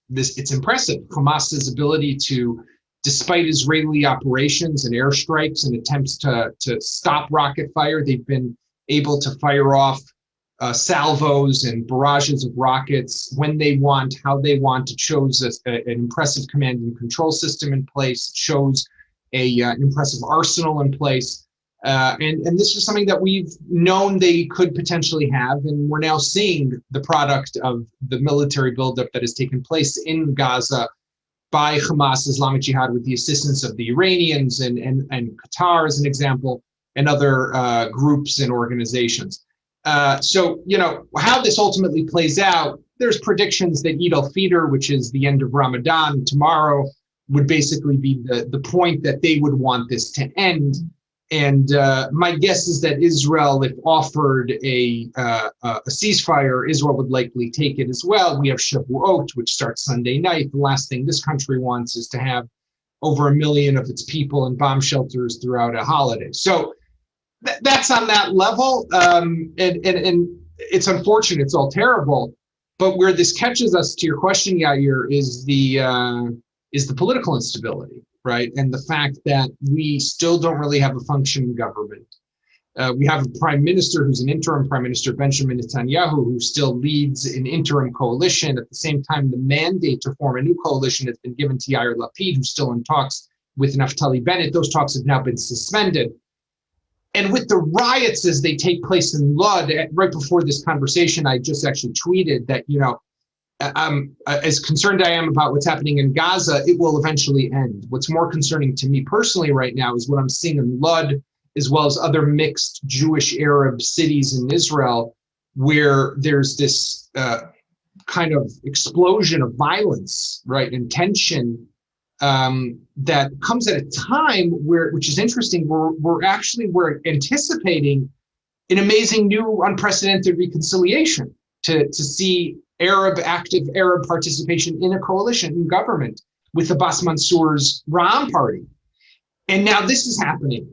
this, it's impressive, Hamas's ability to, despite Israeli operations and airstrikes and attempts to stop rocket fire, they've been able to fire off salvos and barrages of rockets when they want, how they want. It shows an impressive command and control system in place. It shows an impressive arsenal in place. And this is something that we've known they could potentially have, and we're now seeing the product of the military buildup that has taken place in Gaza by Hamas, Islamic Jihad, with the assistance of the Iranians and Qatar, as an example, and other groups and organizations. So, you know, how this ultimately plays out, there's predictions that Eid al-Fitr, which is the end of Ramadan tomorrow, would basically be the point that they would want this to end. And my guess is that Israel, if offered a ceasefire, Israel would likely take it as well. We have Shavuot, which starts Sunday night. The last thing this country wants is to have over 1 million of its people in bomb shelters throughout a holiday. So that's on that level. And it's unfortunate, it's all terrible. But where this catches us, to your question, Yair, is the political instability, right? And the fact that we still don't really have a functioning government. We have a prime minister who's an interim prime minister, Benjamin Netanyahu, who still leads an interim coalition. At the same time, the mandate to form a new coalition has been given to Yair Lapid, who's still in talks with Naftali Bennett. Those talks have now been suspended. And with the riots as they take place in Lod, right before this conversation, I just actually tweeted that, you know, as concerned I am about what's happening in Gaza, it will eventually end. What's more concerning to me personally right now is what I'm seeing in Lod, as well as other mixed Jewish Arab cities in Israel, where there's this kind of explosion of violence, right, and tension that comes at a time which is interesting, we're anticipating an amazing new unprecedented reconciliation to see active Arab participation in a coalition in government with Abbas Mansour's Ra'am party. And now this is happening.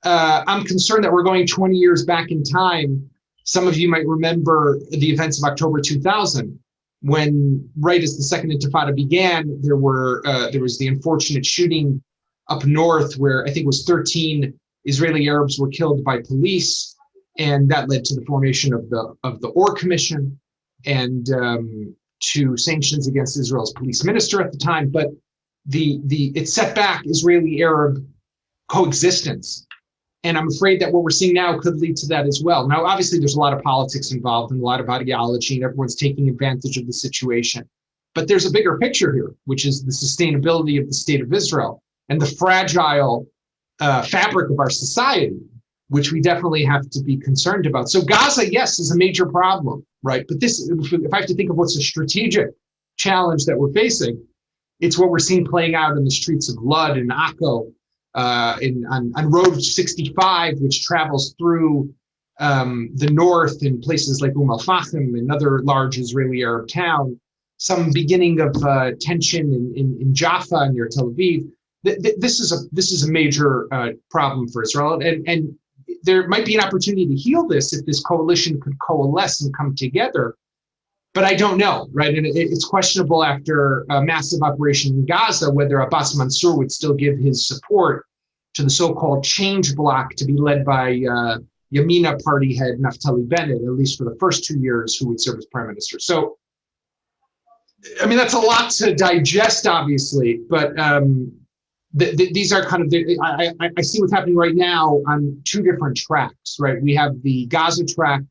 I'm concerned that we're going 20 years back in time. Some of you might remember the events of October 2000, when right as the Second Intifada began, there was the unfortunate shooting up north where I think it was 13 Israeli Arabs were killed by police, and that led to the formation of the Or Commission and to sanctions against Israel's police minister at the time. But it set back Israeli-Arab coexistence. And I'm afraid that what we're seeing now could lead to that as well. Now, obviously, there's a lot of politics involved and a lot of ideology, and everyone's taking advantage of the situation. But there's a bigger picture here, which is the sustainability of the state of Israel and the fragile fabric of our society, which we definitely have to be concerned about. So Gaza, yes, is a major problem, right? But this, if I have to think of what's a strategic challenge that we're facing, it's what we're seeing playing out in the streets of Lod and Akko, on Road 65, which travels through the north in places like Al-Fahim, another large Israeli Arab town, some beginning of tension in Jaffa near Tel Aviv. This is a major problem for Israel, and there might be an opportunity to heal this if this coalition could coalesce and come together. But I don't know, right? And it's questionable after a massive operation in Gaza whether Abbas Mansour would still give his support to the so-called change bloc to be led by Yamina party head Naftali Bennett, at least for the first 2 years, who would serve as prime minister. So, I mean, that's a lot to digest, obviously, but these are kind of, I see what's happening right now on two different tracks, right? We have the Gaza track,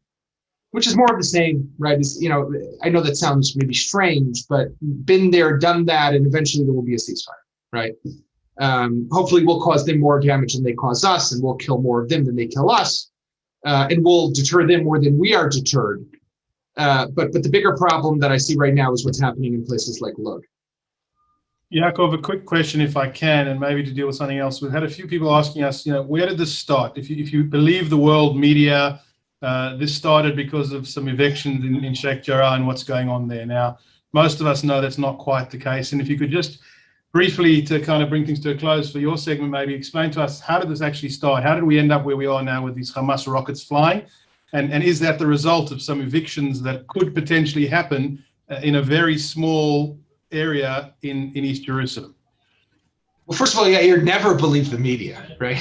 which is more of the same, right? It's, you know, I know that sounds maybe strange, but been there, done that, and eventually there will be a ceasefire, right? Hopefully we'll cause them more damage than they cause us, and we'll kill more of them than they kill us, and we'll deter them more than we are deterred. But the bigger problem that I see right now is what's happening in places like Lod. Yaakov, a quick question, if I can, and maybe to deal with something else. We've had a few people asking us, where did this start? If you believe the world media, this started because of some evictions in Sheikh Jarrah and what's going on there. Now, most of us know that's not quite the case. And if you could just briefly, to kind of bring things to a close for your segment, maybe explain to us, how did this actually start? How did we end up where we are now with these Hamas rockets flying? And is that the result of some evictions that could potentially happen in a very small area in East Jerusalem? Well, first of all, Yair, never believe the media, right?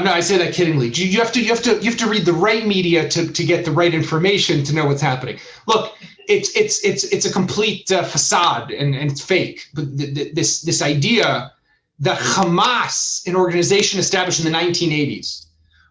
No, I say that kiddingly. You have to read the right media to get the right information to know what's happening. Look, it's a complete facade and it's fake. But this idea that Hamas, an organization established in the 1980s,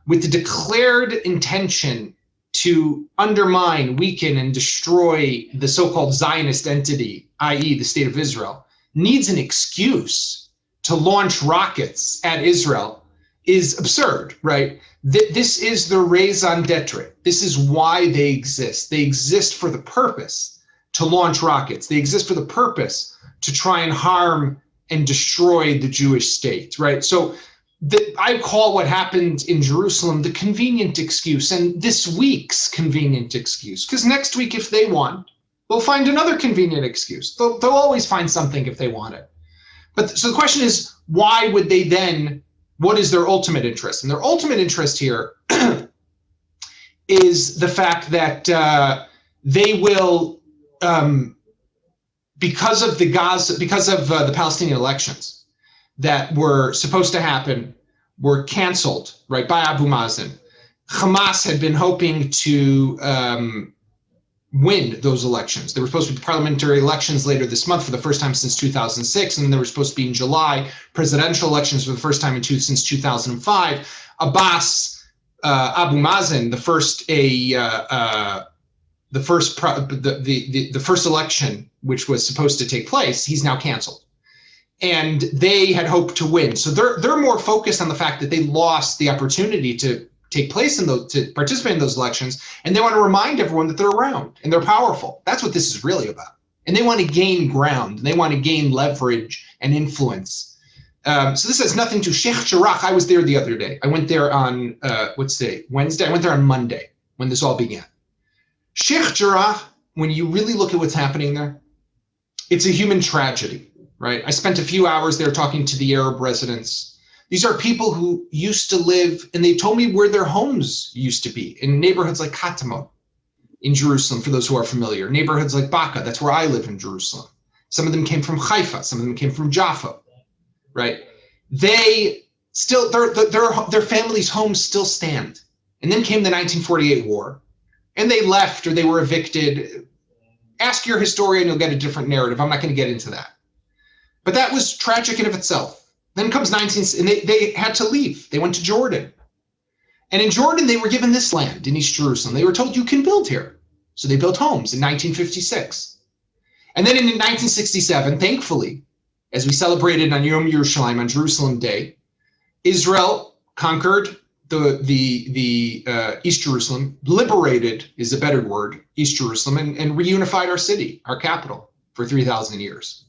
with the declared intention to undermine, weaken, and destroy the so-called Zionist entity, i.e. the State of Israel, needs an excuse to launch rockets at Israel is absurd, right? This is the raison d'etre. This is why they exist. They exist for the purpose to launch rockets. They exist for the purpose to try and harm and destroy the Jewish state, right? So I call what happened in Jerusalem the convenient excuse, and this week's convenient excuse, because next week, if they want, they'll find another convenient excuse. They'll always find something if they want it. But so the question is, why would they then, what is their ultimate interest? And their ultimate interest here is the fact that they will, because of the Palestinian elections that were supposed to happen, were canceled, right, by Abu Mazen. Hamas had been hoping to win those elections. There were supposed to be parliamentary elections later this month for the first time since 2006, and then they were supposed to be in July, presidential elections for the first time since 2005. Abbas, Abu Mazen, the first election which was supposed to take place, he's now canceled. And they had hoped to win. So they're more focused on the fact that they lost the opportunity to take place in those, to participate in those elections, and they want to remind everyone that they're around and they're powerful. That's what this is really about. And they want to gain ground, and they want to gain leverage and influence. So this has nothing to Sheikh Jarrah. I was there the other day. I went there on what's today? Wednesday. I went there on Monday when this all began. Sheikh Jarrah, when you really look at what's happening there, it's a human tragedy. Right? I spent a few hours there talking to the Arab residents. These are people who used to live, and they told me where their homes used to be, in neighborhoods like Katamon in Jerusalem, for those who are familiar. Neighborhoods like Baka, that's where I live in Jerusalem. Some of them came from Haifa, some of them came from Jaffa, right? They still, their families' homes still stand. And then came the 1948 war, and they left or they were evicted. Ask your historian, you'll get a different narrative. I'm not going to get into that. But that was tragic in of itself. Then comes and they had to leave. They went to Jordan. And in Jordan, they were given this land in East Jerusalem. They were told, you can build here. So they built homes in 1956. And then in 1967, thankfully, as we celebrated on Yom Yerushalayim, on Jerusalem Day, Israel conquered the East Jerusalem, liberated is a better word, East Jerusalem, and reunified our city, our capital, for 3,000 years.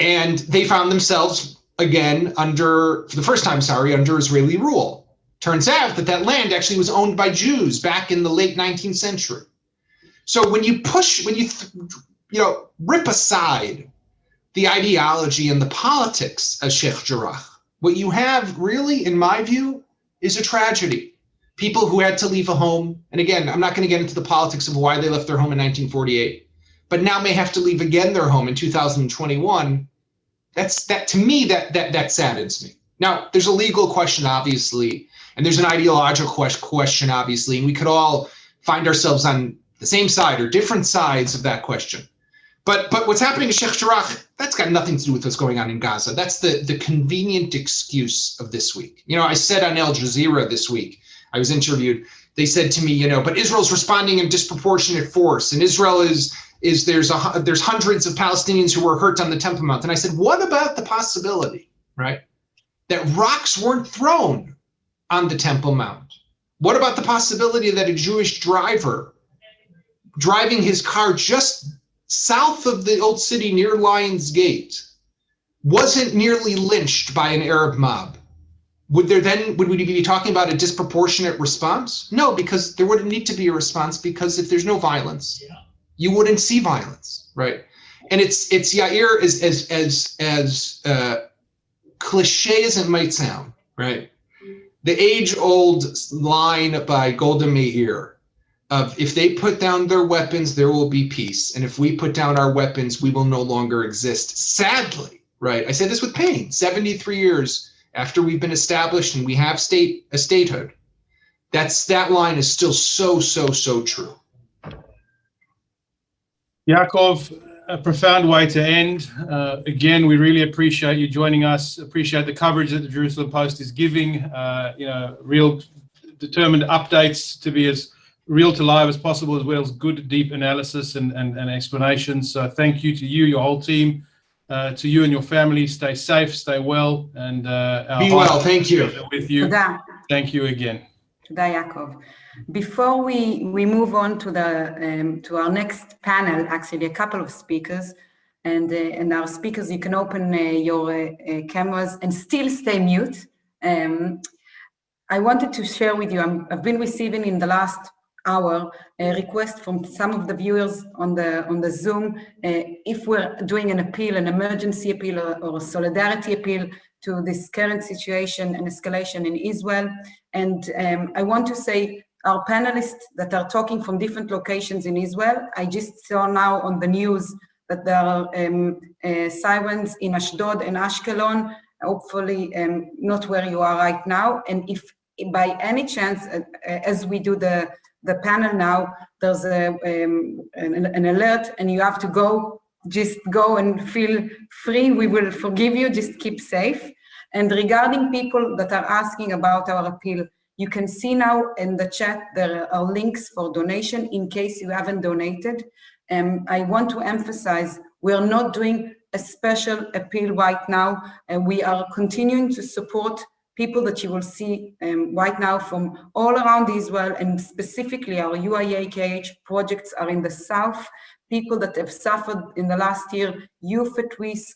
And they found themselves again for the first time, under Israeli rule. Turns out that land actually was owned by Jews back in the late 19th century. So when you rip aside the ideology and the politics of Sheikh Jarrah, what you have really, in my view, is a tragedy. People who had to leave a home, and again, I'm not going to get into the politics of why they left their home in 1948, but now may have to leave again their home in 2021. To me, that saddens me. Now, there's a legal question, obviously, and there's an ideological question, obviously, and we could all find ourselves on the same side or different sides of that question. But what's happening to Sheikh Jarrah, that's got nothing to do with what's going on in Gaza. That's the convenient excuse of this week. I said on Al Jazeera this week, I was interviewed, they said to me, but Israel's responding in disproportionate force, and Israel there's hundreds of Palestinians who were hurt on the Temple Mount. And I said, what about the possibility, right, that rocks weren't thrown on the Temple Mount? What about the possibility that a Jewish driver driving his car just south of the old city near Lions Gate wasn't nearly lynched by an Arab mob, would we be talking about a disproportionate response? No, because there wouldn't need to be a response, because if there's no violence, you wouldn't see violence, right? And it's Yair, as cliche as it might sound, right? The age-old line by Golda Meir of, if they put down their weapons, there will be peace. And if we put down our weapons, we will no longer exist. Sadly, right? I say this with pain. 73 years after we've been established and we have a statehood, that line is still so true. Yaakov, a profound way to end. Again, we really appreciate you joining us, appreciate the coverage that the Jerusalem Post is giving, real determined updates to be as real to live as possible, as well as good, deep analysis and explanations. So thank you to you, your whole team, to you and your family. Stay safe, stay well, and be well. Thank you. With you. Thank you again. Yaakov. Before we move on to to our next panel, actually a couple of speakers, and our speakers, you can open your cameras and still stay mute. I wanted to share with you, I've been receiving in the last hour a request from some of the viewers on the Zoom, if we're doing an appeal, an emergency appeal or a solidarity appeal to this current situation and escalation in Israel. And I want to say, our panelists that are talking from different locations in Israel, I just saw now on the news that there are sirens in Ashdod and Ashkelon, hopefully not where you are right now. And if by any chance, as we do the panel now, there's an alert and you have to go, just go and feel free. We will forgive you, just keep safe. And regarding people that are asking about our appeal, you can see now in the chat, there are links for donation in case you haven't donated. I want to emphasize, we are not doing a special appeal right now, and we are continuing to support people that you will see right now from all around Israel, and specifically our UIA projects are in the south, people that have suffered in the last year, youth at risk,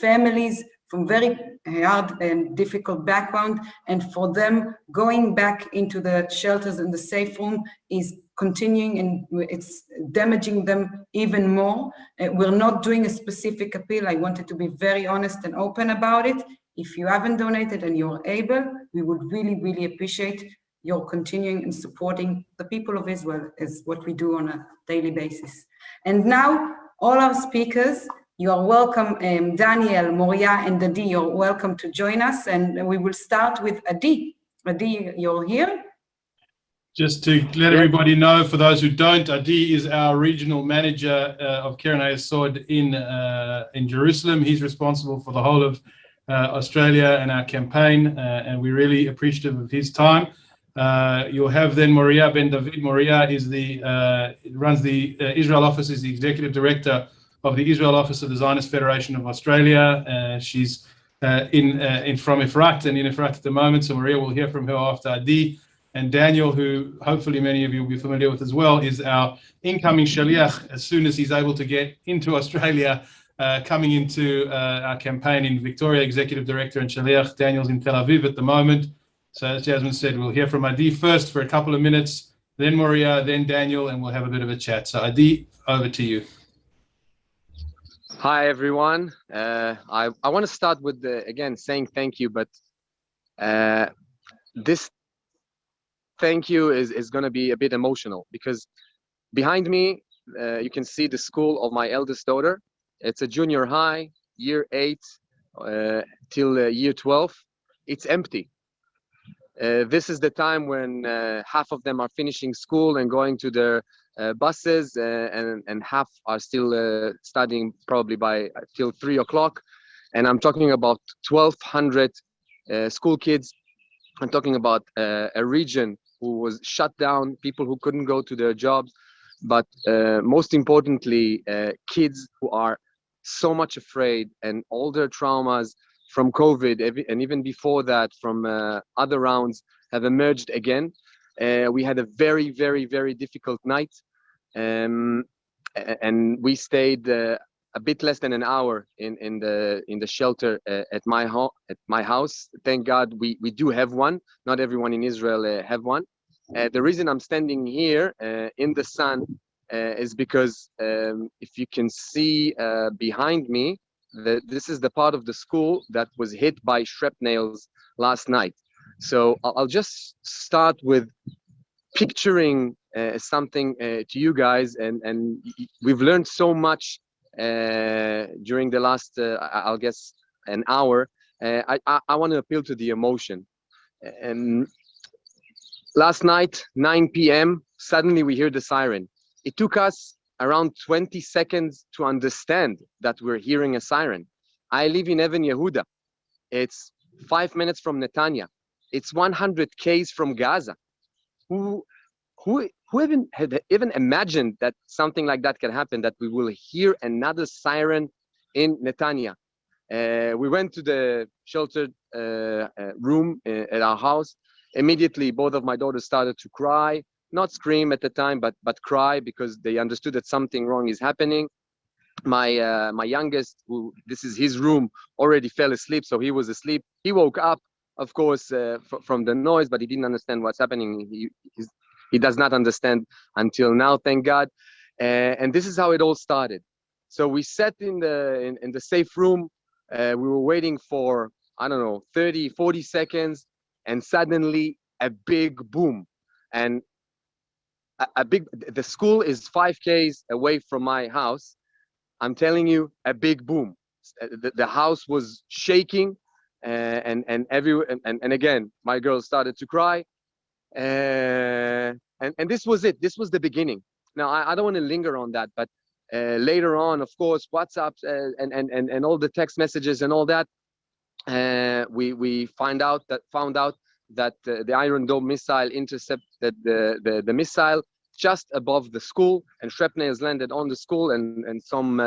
families from very hard and difficult background, and for them going back into the shelters and the safe room is continuing, and it's damaging them even more. We're not doing a specific appeal. I wanted to be very honest and open about it. If you haven't donated and you're able, we would really, really appreciate your continuing and supporting the people of Israel, is what we do on a daily basis. And now, all our speakers, you are welcome, Daniel, Moria, and Adi, you're welcome to join us, and we will start with Adi. Adi, you're here? Just to let everybody know, for those who don't, Adi is our regional manager of Keren HaYesod in Jerusalem. He's responsible for the whole of Australia and our campaign, and we're really appreciative of his time. You'll have then Moria Ben David. Moria is runs the Israel office, is the executive director of the Israel office of the Zionist Federation of Australia. She's from Efrat and in Efrat at the moment, so Moria will hear from her after Adi. And Daniel, who hopefully many of you will be familiar with as well, is our incoming shaliach as soon as he's able to get into Australia, coming into our campaign in Victoria, executive director and shaliach. Daniel's in Tel Aviv at the moment. So as Jasmine said, we'll hear from Adi first for a couple of minutes, then Moria, then Daniel, and we'll have a bit of a chat. So Adi, over to you. Hi, everyone. I want to start with, again, saying thank you, but this thank you is going to be a bit emotional, because behind me, you can see the school of my eldest daughter. It's a junior high, year 8 till year 12. It's empty. This is the time when half of them are finishing school and going to their buses, and half are still studying probably till 3 o'clock. And I'm talking about 1,200 school kids. I'm talking about a region who was shut down, people who couldn't go to their jobs, but most importantly, kids who are so much afraid, and all their traumas from COVID and even before that from other rounds have emerged again. We had a very, very, very difficult night. and we stayed a bit less than an hour in the shelter at my house. Thank God we do have one. Not everyone in Israel have one. The reason I'm standing here in the sun is because if you can see behind me, this is the part of the school that was hit by shrapnels last night. So I'll just start with picturing something to you guys, and we've learned so much during the last, I'll guess, an hour. I want to appeal to the emotion. And last night, 9 p.m., suddenly we hear the siren. It took us around 20 seconds to understand that we're hearing a siren. I live in Even Yehuda. It's 5 minutes from Netanya. It's 100 k's from Gaza. Who had even imagined that something like that can happen, that we will hear another siren in Netanya? We went to the sheltered room at our house. Immediately, both of my daughters started to cry, not scream at the time, but cry, because they understood that something wrong is happening. My youngest, who this is his room, already fell asleep, so he was asleep. He woke up, of course, from the noise, but he didn't understand what's happening. He does not understand until now, thank God. And this is how it all started. So we sat in the safe room. We were waiting for, I don't know, 30, 40 seconds, and suddenly a big boom. And the school is 5 k's away from my house. I'm telling you, a big boom. The house was shaking, and again, my girls started to cry. And this was it. This was the beginning. Now, I don't want to linger on that, but later on, of course, WhatsApp and all the text messages and all that, we found out that the Iron Dome missile intercepted the missile just above the school, and shrapnels landed on the school, and some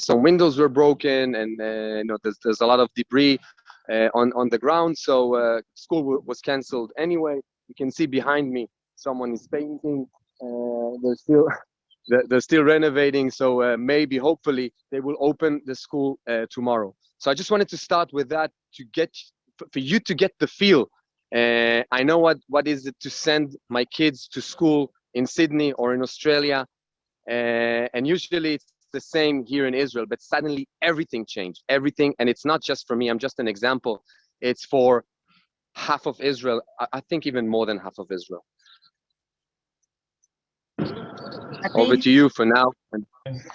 windows were broken, and there's a lot of debris on the ground. So school was canceled anyway. You can see behind me, someone is painting. They're still renovating. So maybe, hopefully, they will open the school tomorrow. So I just wanted to start with that for you to get the feel. I know what is it to send my kids to school in Sydney or in Australia, and usually it's the same here in Israel, but suddenly everything changed, everything. And it's not just for me, I'm just an example. It's for half of Israel, I think even more than half of Israel. Over to you for now.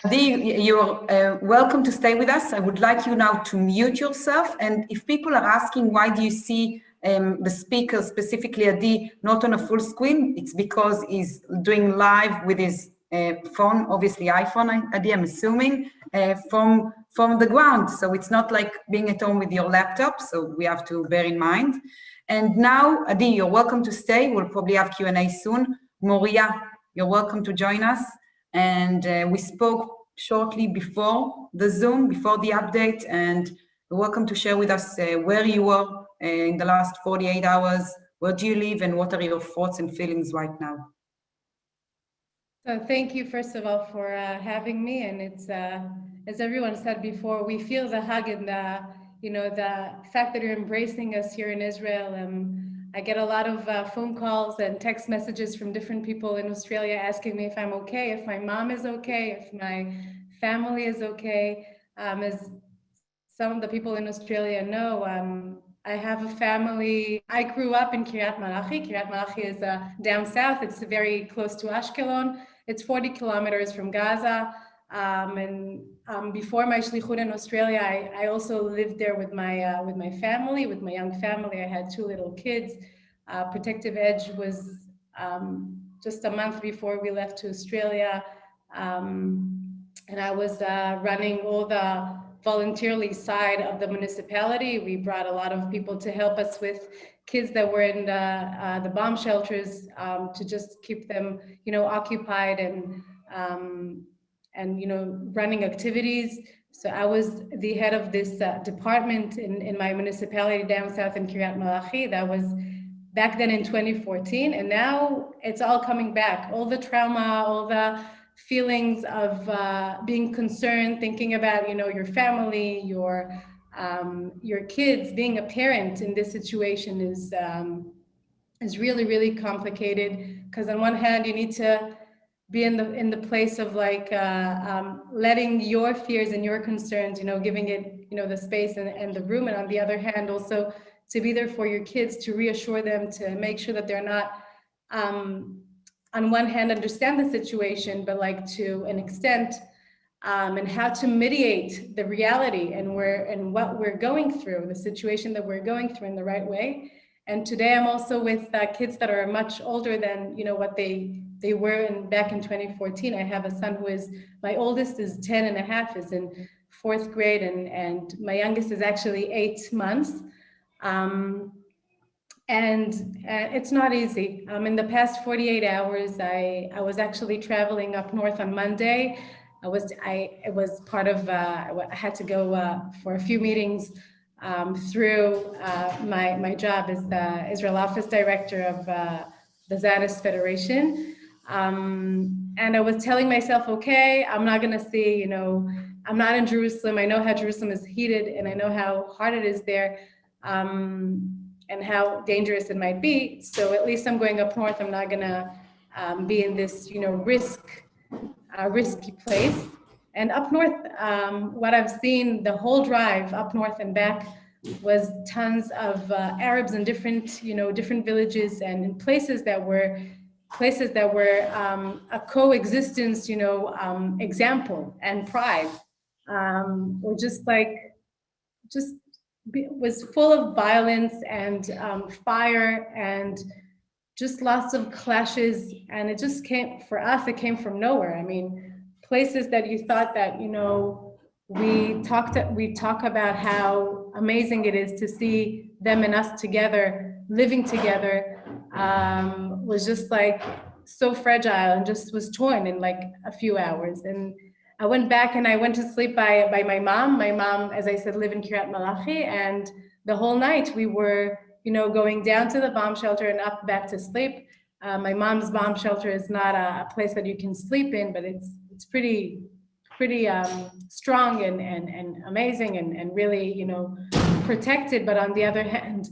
Adi, you're welcome to stay with us. I would like you now to mute yourself. And if people are asking, why do you see the speaker, specifically Adi, not on a full screen, it's because he's doing live with his phone, obviously iPhone, Adi, I'm assuming, from the ground. So it's not like being at home with your laptop. So we have to bear in mind. And now, Adi, you're welcome to stay. We'll probably have Q&A soon. Moria, you're welcome to join us. And we spoke shortly before the Zoom, before the update, and you're welcome to share with us where you were in the last 48 hours, where do you live, and what are your thoughts and feelings right now? So thank you, first of all, for having me. And it's, as everyone said before, we feel the hug and the fact that you're embracing us here in Israel. I get a lot of phone calls and text messages from different people in Australia asking me if I'm okay, if my mom is okay, if my family is okay. As some of the people in Australia know, I have a family. I grew up in Kiryat Malachi. Kiryat Malachi is down south. It's very close to Ashkelon. It's 40 kilometers from Gaza. Before my shlichut in Australia, I also lived there with my family, with my young family. I had 2 little kids. Protective Edge was just a month before we left to Australia, and I was running all the volunteerly side of the municipality. We brought a lot of people to help us with kids that were in the bomb shelters, to just keep them, occupied and running activities. So I was the head of this department in my municipality down south in Kiryat Malachi. That was back then in 2014, and now it's all coming back. All the trauma, all the feelings of being concerned, thinking about, you know, your family, your kids. Being a parent in this situation is really, really complicated, because on one hand you need to be in the place of like letting your fears and your concerns, you know, giving it, you know, the space and the room, and on the other hand also to be there for your kids, to reassure them, to make sure that they're not on one hand understand the situation, but like to an extent, and how to mediate the reality and what we're going through, the situation that we're going through in the right way. And today I'm also with kids that are much older than, you know, what they were back in 2014. I have a son who is, my oldest is 10 and a half, is in 4th grade, and my youngest is actually 8 months. And it's not easy. In the past 48 hours, I was actually traveling up north on Monday. It was part of, I had to go for a few meetings through my job as the Israel Office Director of the Zionist Federation. And I was telling myself, okay, I'm not gonna see, you know, I'm not in Jerusalem. I know how Jerusalem is heated, and I know how hard it is there. And how dangerous it might be. So at least I'm going up north. I'm not gonna be in this, you know, risky place. And up north, what I've seen the whole drive up north and back was tons of Arabs in different, you know, different villages and in places that were a coexistence, you know, example and pride, or just was full of violence and fire and just lots of clashes. And it just came, for us, it came from nowhere. I mean, places that you thought that, you know, we talk about how amazing it is to see them and us together, living together, was just like so fragile and just was torn in like a few hours. And I went back and I went to sleep by my mom. My mom, as I said, lived in Kiryat Malachi, and the whole night we were, you know, going down to the bomb shelter and up back to sleep. My mom's bomb shelter is not a place that you can sleep in, but it's pretty strong and amazing and really, you know, protected. But on the other hand,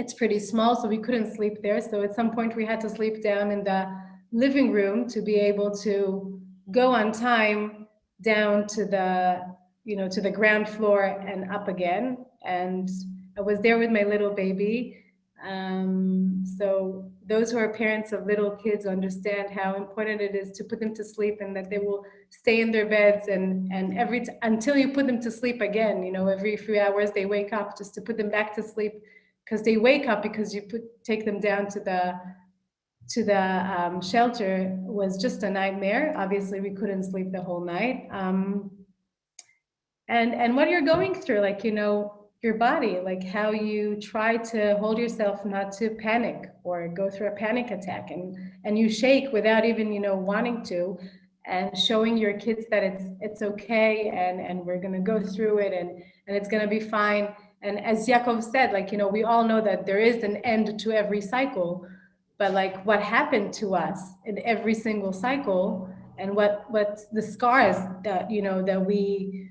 it's pretty small, so we couldn't sleep there. So at some point we had to sleep down in the living room to be able to go on time down to the, you know, to the ground floor and up again. And I was there with my little baby. So those who are parents of little kids understand how important it is to put them to sleep, and that they will stay in their beds and until you put them to sleep again. You know, every few hours they wake up just to put them back to sleep, because they wake up because you take them down to the shelter was just a nightmare. Obviously, we couldn't sleep the whole night. And what you're going through, like, you know, your body, like how you try to hold yourself not to panic or go through a panic attack, and you shake without even, you know, wanting to, and showing your kids that it's okay, and we're gonna go through it, and it's gonna be fine. And as Yaakov said, like, you know, we all know that there is an end to every cycle, but like what happened to us in every single cycle, and what the scars that, you know, that we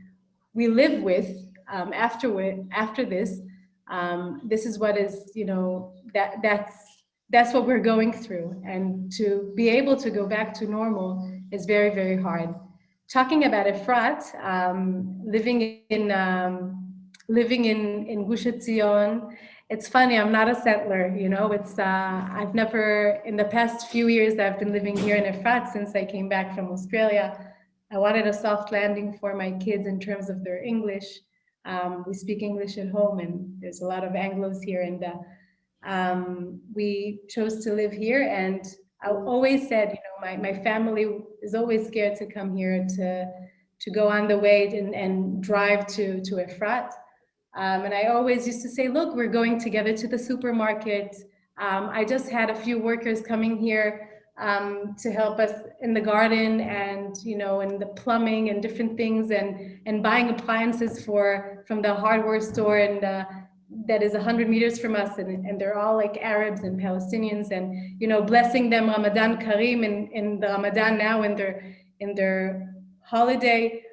live with after this, this is what is, you know, that's what we're going through. And to be able to go back to normal is very, very hard. Talking about Efrat, living in Gush Etzion, it's funny, I'm not a settler, you know, it's, I've never, in the past few years I've been living here in Efrat since I came back from Australia. I wanted a soft landing for my kids in terms of their English. We speak English at home, and there's a lot of Anglos here, and we chose to live here. And I always said, you know, my family is always scared to come here, to go on the way and drive to Efrat. And I always used to say, look, we're going together to the supermarket. I just had a few workers coming here to help us in the garden, and, you know, and the plumbing and different things, and buying appliances from the hardware store, that is 100 meters from us, and they're all like Arabs and Palestinians, and you know, blessing them Ramadan Kareem in the Ramadan now in their holiday.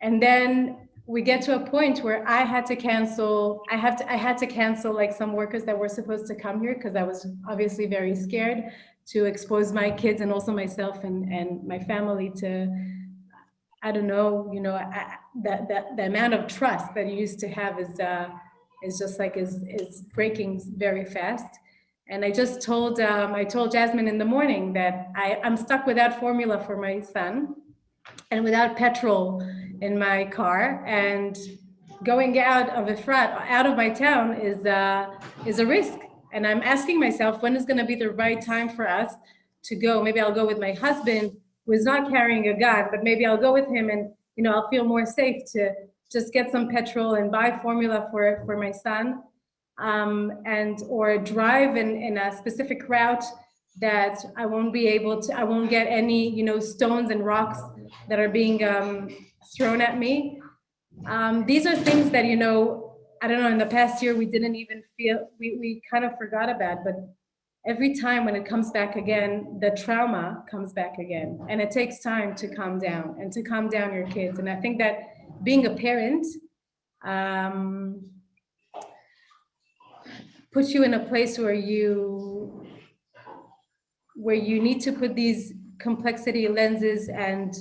And then we get to a point where I had to cancel like some workers that were supposed to come here, because I was obviously very scared to expose my kids and also myself and my family to, I don't know, you know, the amount of trust that you used to have is just like is breaking very fast. And I just told I told Jasmine in the morning that I'm stuck without formula for my son and without petrol in my car, and going out of Efrat, out of my town is a risk. And I'm asking myself, when is going to be the right time for us to go? Maybe I'll go with my husband, who is not carrying a gun, but maybe I'll go with him, and you know, I'll feel more safe to just get some petrol and buy formula for my son, and or drive in a specific route that I won't be able to, I won't get any, you know, stones and rocks that are being thrown at me. These are things that, you know, I don't know, in the past year, we didn't even feel, we kind of forgot about, but every time when it comes back again, the trauma comes back again. And it takes time to calm down and to calm down your kids. And I think that being a parent puts you in a place where you need to put these complexity lenses and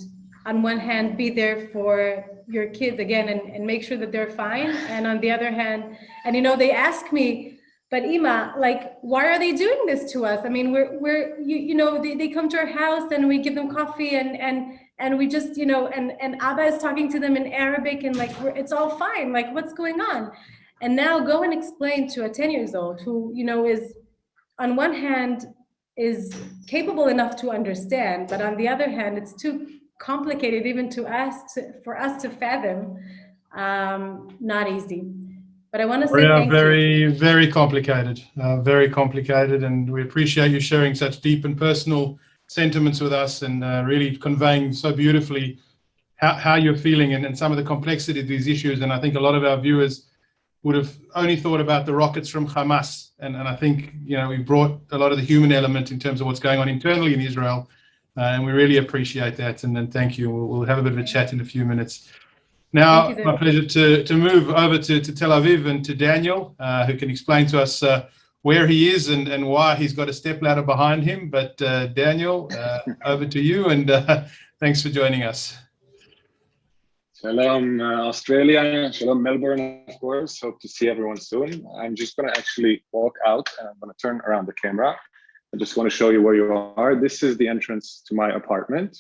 on one hand be there for your kids again and make sure that they're fine, and on the other hand, and you know, they ask me, but Ima, like, why are they doing this to us? I mean, we're you know, they come to our house and we give them coffee and we just, you know, and Abba is talking to them in Arabic, and like it's all fine, like what's going on? And now go and explain to a 10 years old who, you know, is on one hand is capable enough to understand, but on the other hand, it's too complicated even for us to fathom. Not easy. But I want to say thank you. Very complicated, and we appreciate you sharing such deep and personal sentiments with us, and really conveying so beautifully how you're feeling and some of the complexity of these issues. And I think a lot of our viewers would have only thought about the rockets from Hamas. And I think, you know, we brought a lot of the human element in terms of what's going on internally in Israel. And we really appreciate that. And then thank you. We'll have a bit of a chat in a few minutes. Now, my pleasure to move over to Tel Aviv and to Daniel, who can explain to us where he is and why he's got a stepladder behind him. But Daniel, over to you, and thanks for joining us. Shalom, Australia. Shalom, Melbourne, of course. Hope to see everyone soon. I'm just going to actually walk out, and I'm going to turn around the camera. I just want to show you where you are. This is the entrance to my apartment.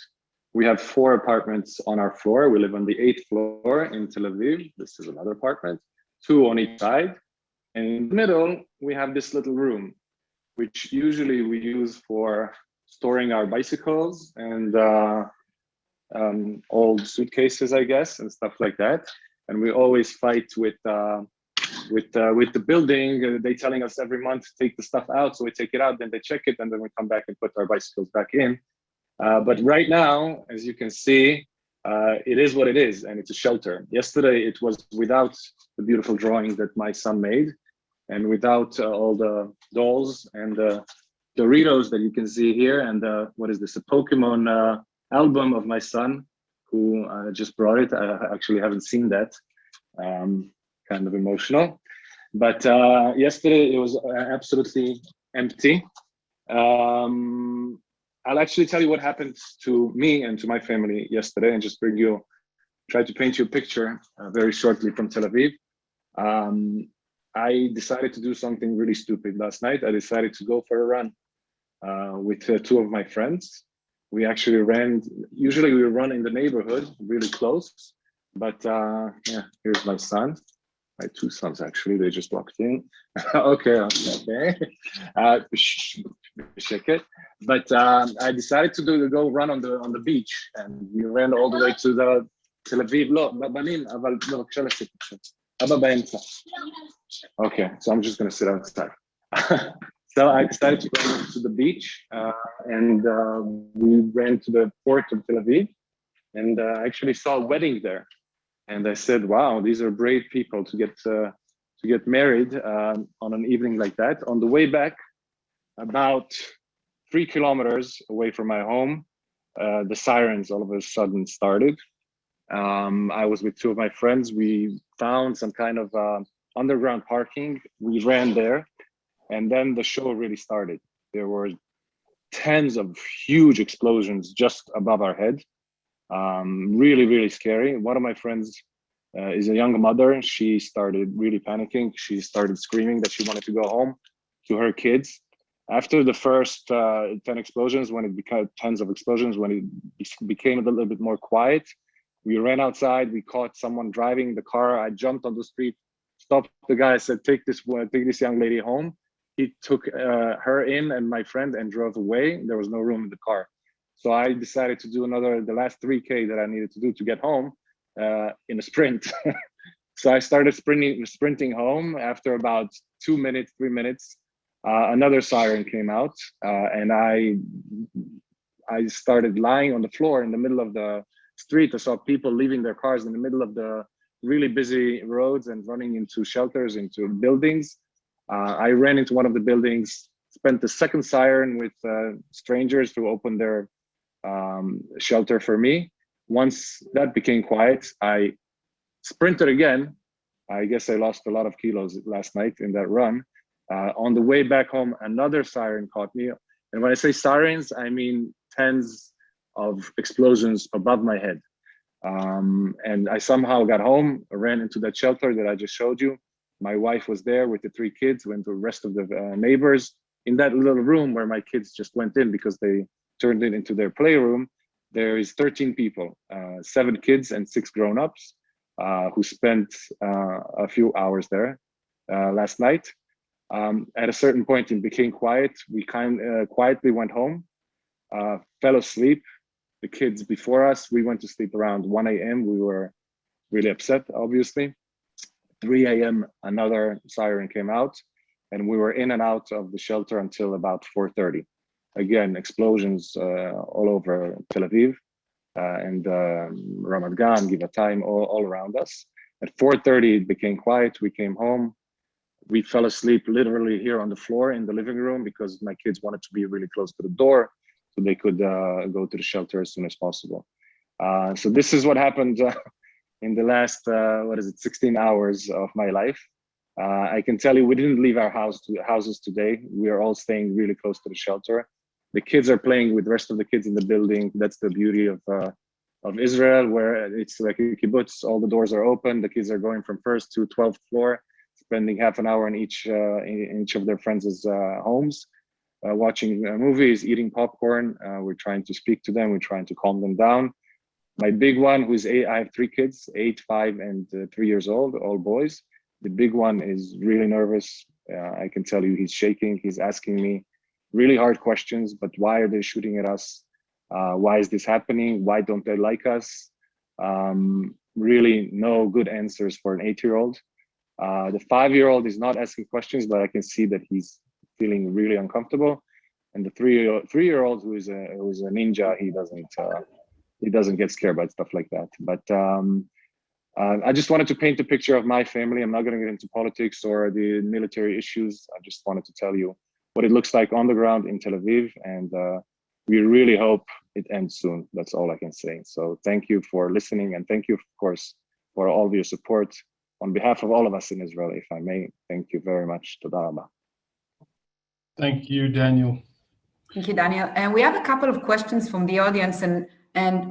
We have 4 apartments on our floor. We live on the 8th floor in Tel Aviv. This is another apartment, 2 on each side. And in the middle, we have this little room, which usually we use for storing our bicycles and old suitcases, I guess, and stuff like that. And we always fight with the building. They telling us every month, take the stuff out. So we take it out, then they check it, and then we come back and put our bicycles back in. But right now, as you can see, it is what it is, and it's a shelter. Yesterday, it was without the beautiful drawing that my son made, and without all the dolls and the Doritos that you can see here, and what is this, a Pokemon album of my son, who just brought it. I actually haven't seen that. Kind of emotional. But yesterday, it was absolutely empty. I'll actually tell you what happened to me and to my family yesterday, and just try to paint you a picture very shortly from Tel Aviv. I decided to do something really stupid last night. I decided to go for a run with 2 of my friends. We actually ran, usually we run in the neighborhood, really close, but yeah, here's my son. My 2 sons, actually, they just walked in. Okay. But I decided to go run on the beach, and we ran all the way to the Tel Aviv. Okay, so I'm just gonna sit outside. So I decided to go to the beach, and we ran to the port of Tel Aviv, and I actually saw a wedding there. And I said, wow, these are brave people to get married on an evening like that. On the way back, about 3 kilometers away from my home, the sirens all of a sudden started. I was with two of my friends. We found some kind of underground parking. We ran there, and then the show really started. There were tens of huge explosions just above our head. Really, really scary. One of my friends is a young mother. She started really panicking. She started screaming that she wanted to go home to her kids. After the first 10 explosions, when it became tens of explosions, when it became a little bit more quiet, we ran outside. We caught someone driving the car. I jumped on the street, stopped the guy. I said, take this young lady home. He took her in and my friend and drove away. There was no room in the car. So I decided to do the last 3K that I needed to do to get home in a sprint. So I started sprinting home. After about 2 minutes, 3 minutes, another siren came out, and I started lying on the floor in the middle of the street. I saw people leaving their cars in the middle of the really busy roads and running into shelters, into buildings. I ran into one of the buildings, spent the second siren with strangers to open their shelter for me. Once that became quiet, I sprinted again. I guess I lost a lot of kilos last night in that run. On the way back home, another siren caught me. And when I say sirens, I mean tens of explosions above my head. And I somehow got home, ran into that shelter that I just showed you. My wife was there with the 3 kids, went to the rest of the neighbors. In that little room where my kids just went in because they turned it into their playroom, there is 13 people, 7 kids and 6 grown-ups who spent a few hours there last night. At a certain point, it became quiet. We quietly went home, fell asleep. The kids before us, we went to sleep around 1 a.m. We were really upset, obviously. 3 a.m., another siren came out, and we were in and out of the shelter until about 4:30. Again, explosions all over Tel Aviv and Ramat Gan, Givatayim, all around us. At 4:30, it became quiet. We came home. We fell asleep literally here on the floor in the living room because my kids wanted to be really close to the door so they could go to the shelter as soon as possible. So this is what happened in the last, 16 hours of my life. I can tell you, we didn't leave our houses today. We are all staying really close to the shelter. The kids are playing with the rest of the kids in the building. That's the beauty of Israel, where it's like a kibbutz. All the doors are open. The kids are going from first to 12th floor, spending half an hour in each of their friends' homes, watching movies, eating popcorn. We're trying to speak to them. We're trying to calm them down. My big one, who's 8, I have 3 kids, 8, 5, and 3 years old, all boys. The big one is really nervous. I can tell you he's shaking. He's asking me really hard questions, but why are they shooting at us? Why is this happening? Why don't they like us? Really no good answers for an 8-year-old. The 5-year-old is not asking questions, but I can see that he's feeling really uncomfortable. And the 3-year-old who is a ninja, he doesn't get scared by stuff like that. But I just wanted to paint a picture of my family. I'm not going to get into politics or the military issues. I just wanted to tell you what it looks like on the ground in Tel Aviv. And we really hope it ends soon. That's all I can say. So thank you for listening. And thank you, of course, for all of your support. On behalf of all of us in Israel, if I may, thank you very much. Toda rabba. Thank you, Daniel. Thank you, Daniel. And we have a couple of questions from the audience, and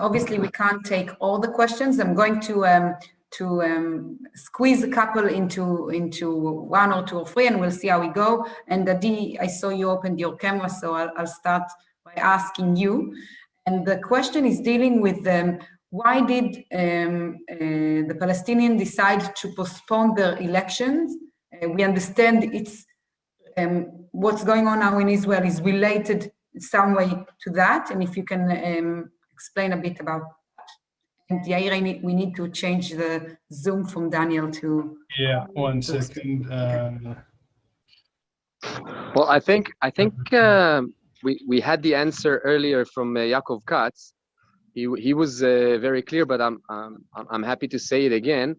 obviously we can't take all the questions. I'm going to squeeze a couple into 1 or 2 or 3, and we'll see how we go. And Adi, I saw you opened your camera, so I'll start by asking you. And the question is dealing with why did the Palestinians decide to postpone their elections? We understand it's what's going on now in Israel is related in some way to that. And if you can explain a bit about that. And Yair, we need to change the Zoom from Daniel to... Yeah, 1 second. Well, I think we had the answer earlier from Yaakov Katz. He was very clear, but I'm happy to say it again.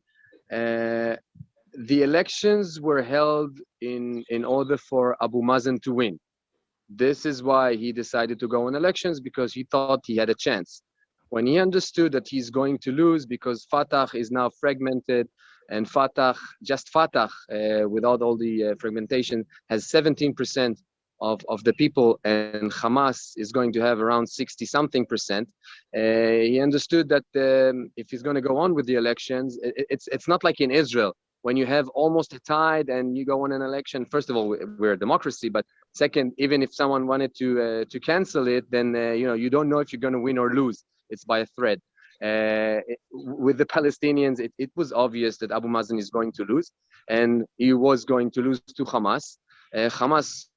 the elections were held in order for Abu Mazen to win. This is why he decided to go on elections, because he thought he had a chance. When he understood that he's going to lose because Fatah is now fragmented, and Fatah, just Fatah, without all the fragmentation, has 17% of the people, and Hamas is going to have around 60-something%. He understood that if he's going to go on with the elections, it's not like in Israel, when you have almost a tide and you go on an election. First of all, we're a democracy, but second, even if someone wanted to cancel it, then you don't know if you're going to win or lose. It's by a thread. With the Palestinians, it was obvious that Abu Mazen is going to lose, and he was going to lose to Hamas. Hamas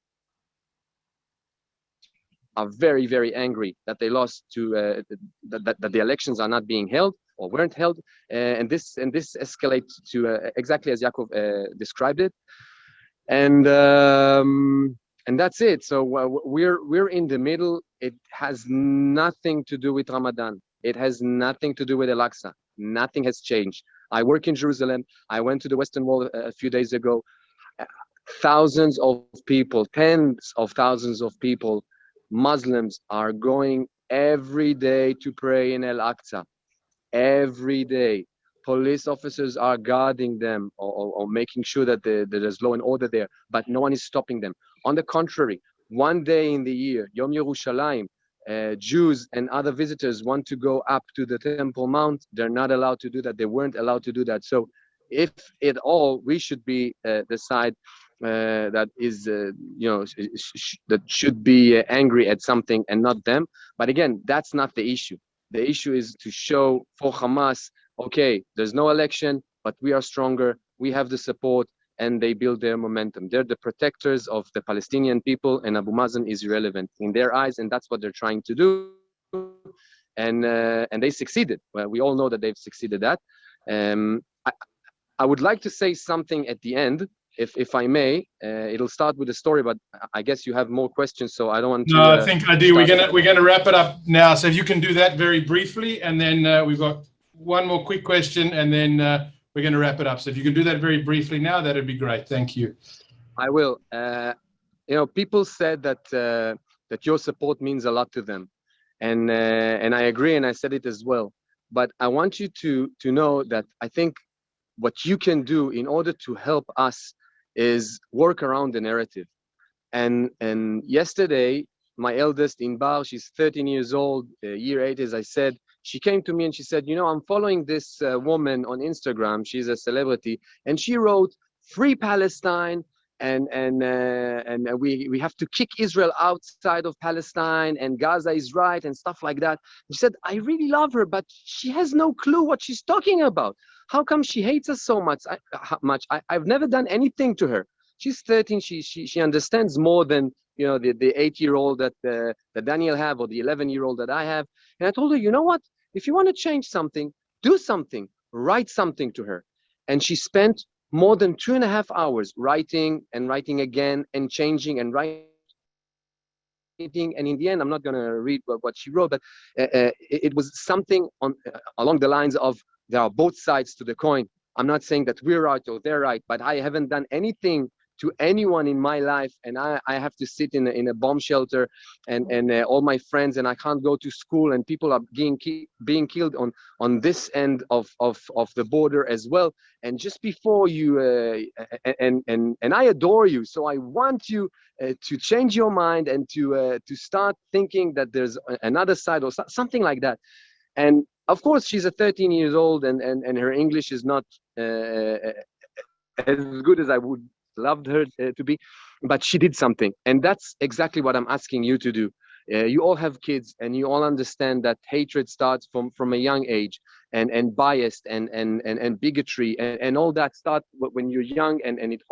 are very, very angry that they lost to that the elections are not being held or weren't held, and this escalates to exactly as Yaakov described it, and that's it. So we're in the middle. It has nothing to do with Ramadan. It has nothing to do with Al-Aqsa. Nothing has changed. I work in Jerusalem. I went to the Western Wall a few days ago. Thousands of people, tens of thousands of people, Muslims are going every day to pray in Al-Aqsa. Every day. Police officers are guarding them or making sure that there's law and order there, but no one is stopping them. On the contrary, one day in the year, Yom Yerushalayim, Jews and other visitors want to go up to the Temple Mount. They're not allowed to do that. They weren't allowed to do that. So if at all, we should be the side that is, that should be angry at something and not them. But again, that's not the issue. The issue is to show for Hamas, okay, there's no election, but we are stronger. We have the support, and they build their momentum. They're the protectors of the Palestinian people, and Abu Mazen is irrelevant in their eyes, and that's what they're trying to do. And they succeeded. Well, we all know that they've succeeded that. I would like to say something at the end, if I may. It'll start with a story, but I guess you have more questions, so I don't want to. No, I think I do. We're gonna wrap it up now. So if you can do that very briefly, and then we've got one more quick question, and then we're going to wrap it up. So if you can do that very briefly now, that'd be great. Thank you. I will. People said that that your support means a lot to them, and I agree, and I said it as well. But I want you to know that I think what you can do in order to help us is work around the narrative. And yesterday, my eldest Inbar, she's 13 years old, year 8, as I said. She came to me and she said, I'm following this woman on Instagram. She's a celebrity, and she wrote, "Free Palestine, and we have to kick Israel outside of Palestine, and Gaza is right," and stuff like that. She said, "I really love her, but she has no clue what she's talking about. How come she hates us so much? I've never done anything to her. She's 13. She understands more than the 8-year-old that Daniel have, or the 11-year-old that I have." And I told her, you know what? If you want to change something, do something. Write something to her. And she spent more than 2.5 hours writing and writing again and changing and writing. And in the end, I'm not going to read what she wrote, but it was something along the lines of, there are both sides to the coin. I'm not saying that we're right or they're right, but I haven't done anything to anyone in my life, and I have to sit in a bomb shelter, and all my friends, and I can't go to school, and people are being killed on this end of the border as well. And just before you and I adore you, so I want you to change your mind and to start thinking that there's another side or something like that. And of course, she's a 13 years old, and her English is not as good as I would loved her to be, but she did something, and that's exactly what I'm asking you to do. You all have kids, and you all understand that hatred starts from a young age, and bias and bigotry and all that start when you're young, and it's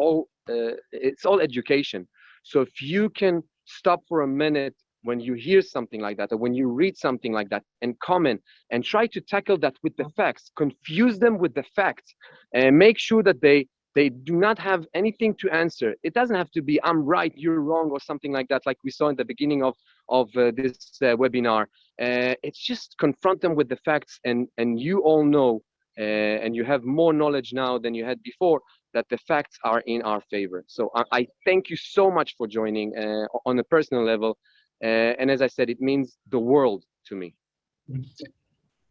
all education. So if you can stop for a minute when you hear something like that, or when you read something like that, and comment and try to tackle that with the facts, confuse them with the facts, and make sure that they do not have anything to answer. It doesn't have to be, I'm right, you're wrong, or something like that, like we saw in the beginning of this webinar. It's just confront them with the facts, and you all know, and you have more knowledge now than you had before, that the facts are in our favor. So I thank you so much for joining on a personal level. And as I said, it means the world to me.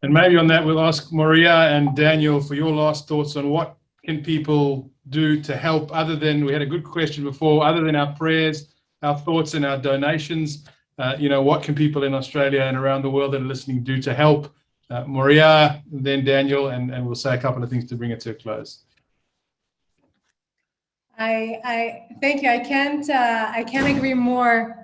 And maybe on that, we'll ask Maria and Daniel for your last thoughts on what can people do to help, other than, we had a good question before, other than our prayers, our thoughts and our donations. What can people in Australia and around the world that are listening do to help? Maria, then Daniel, and we'll say a couple of things to bring it to a close. I thank you. I can't agree more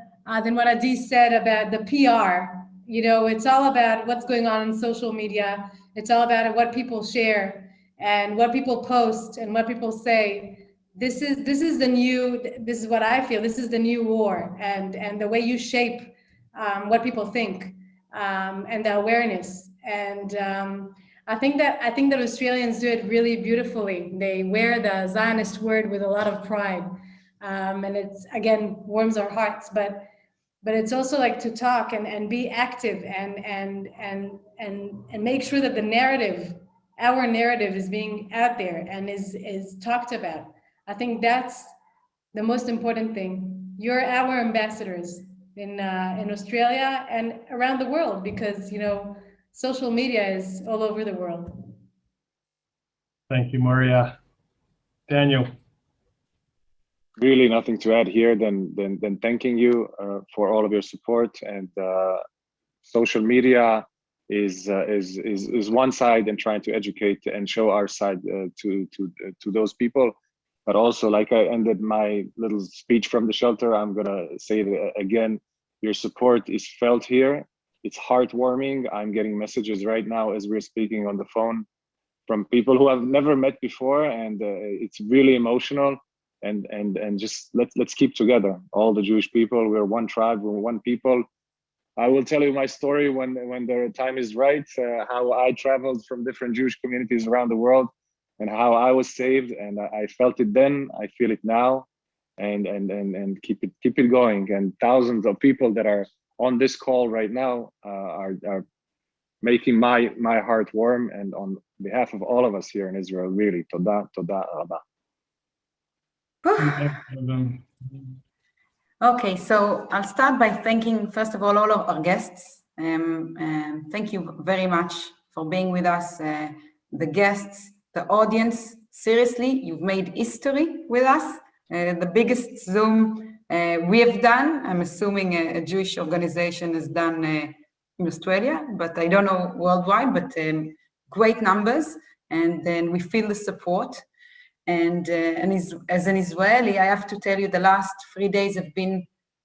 than what Adi said about the PR. It's all about what's going on social media. It's all about what people share and what people post and what people say. This is what I feel. This is the new war, and the way you shape what people think and the awareness. And I think that Australians do it really beautifully. They wear the Zionist word with a lot of pride, and it's, again, warms our hearts. But it's also like to talk and be active and make sure that our narrative is being out there and is talked about. I think that's the most important thing. You're our ambassadors in Australia and around the world, because social media is all over the world. Thank you, Maria. Daniel. Really nothing to add here than thanking you for all of your support. And social media is one side, and trying to educate and show our side to those people. But also, like I ended my little speech from the shelter, I'm gonna say it again, your support is felt here. It's heartwarming. I'm getting messages right now as we're speaking on the phone from people who I've never met before, and it's really emotional. And just let's keep together, all the Jewish people. We're one tribe, we're one people. I will tell you my story when the time is right, how I traveled from different Jewish communities around the world and how I was saved. And I felt it then, I feel it now, and keep it going. And thousands of people that are on this call right now are making my heart warm. And on behalf of all of us here in Israel, really, toda rabba. Okay, so I'll start by thanking, first of all of our guests. Thank you very much for being with us, the guests, the audience. Seriously, you've made history with us. The biggest Zoom we have done. I'm assuming a Jewish organization has done in Australia, but I don't know worldwide, but great numbers. And then we feel the support. And as an Israeli, I have to tell you, the last 3 days have been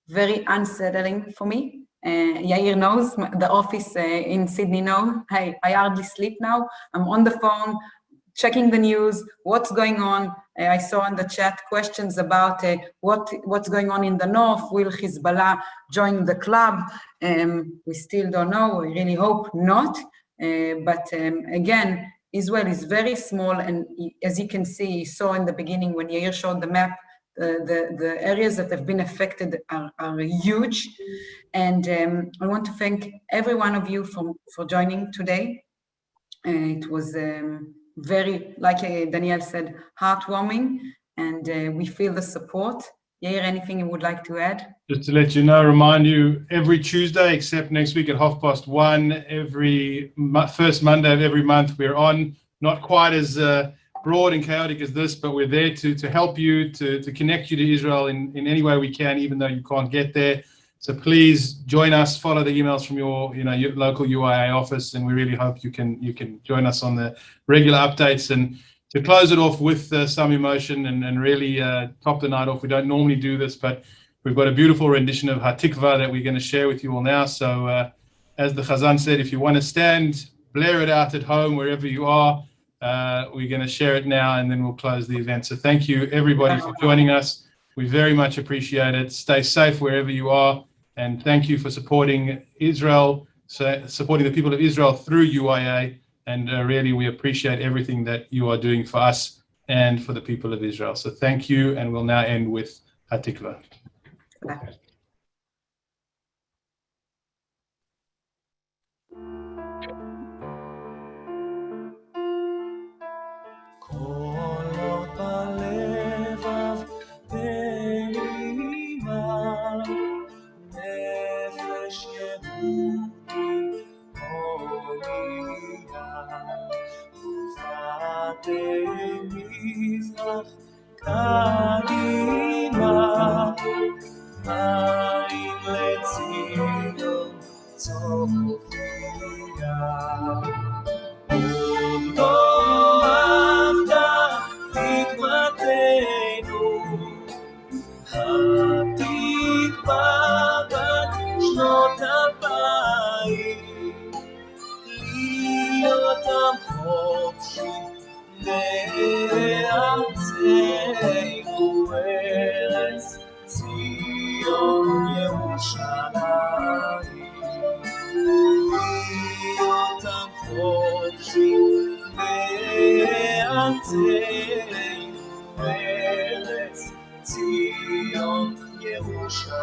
very unsettling for me. Yair knows, the office in Sydney knows. I hardly sleep now. I'm on the phone, checking the news, what's going on. I saw in the chat questions about what's going on in the north. Will Hezbollah join the club? We still don't know. We really hope not. But again, Israel is very small, and as you can see, you saw in the beginning when Yair showed the map, the areas that have been affected are huge. And I want to thank every one of you for joining today. It was very, like Daniel said, heartwarming, and we feel the support. Yair, anything you would like to add? Just to let you know, remind you, every Tuesday, except next week at 1:30, every first Monday of every month, we're on. Not quite as broad and chaotic as this, but we're there to help you, to connect you to Israel in any way we can, even though you can't get there. So please join us, follow the emails from your local UIA office, and we really hope you can join us on the regular updates. And to close it off with some emotion and really top the night off, we don't normally do this, but we've got a beautiful rendition of Hatikva that we're going to share with you all now. So as the Chazan said, if you want to stand, blare it out at home, wherever you are, we're going to share it now, and then we'll close the event. So thank you, everybody, for joining us. We very much appreciate it. Stay safe wherever you are. And thank you for supporting Israel, supporting the people of Israel through UIA. And really, we appreciate everything that you are doing for us and for the people of Israel. So thank you, and we'll now end with Hatikva. כל עוד בלב במזרח קדימה, מים לציון צופיה. עוד לא עבדה תקוותנו, התקווה בת שנות 2000, להיות עם חופשי בארצנו, ארץ ציון ירושלים. להיות עם חופשי בארצנו, ארץ ציון ירושלים.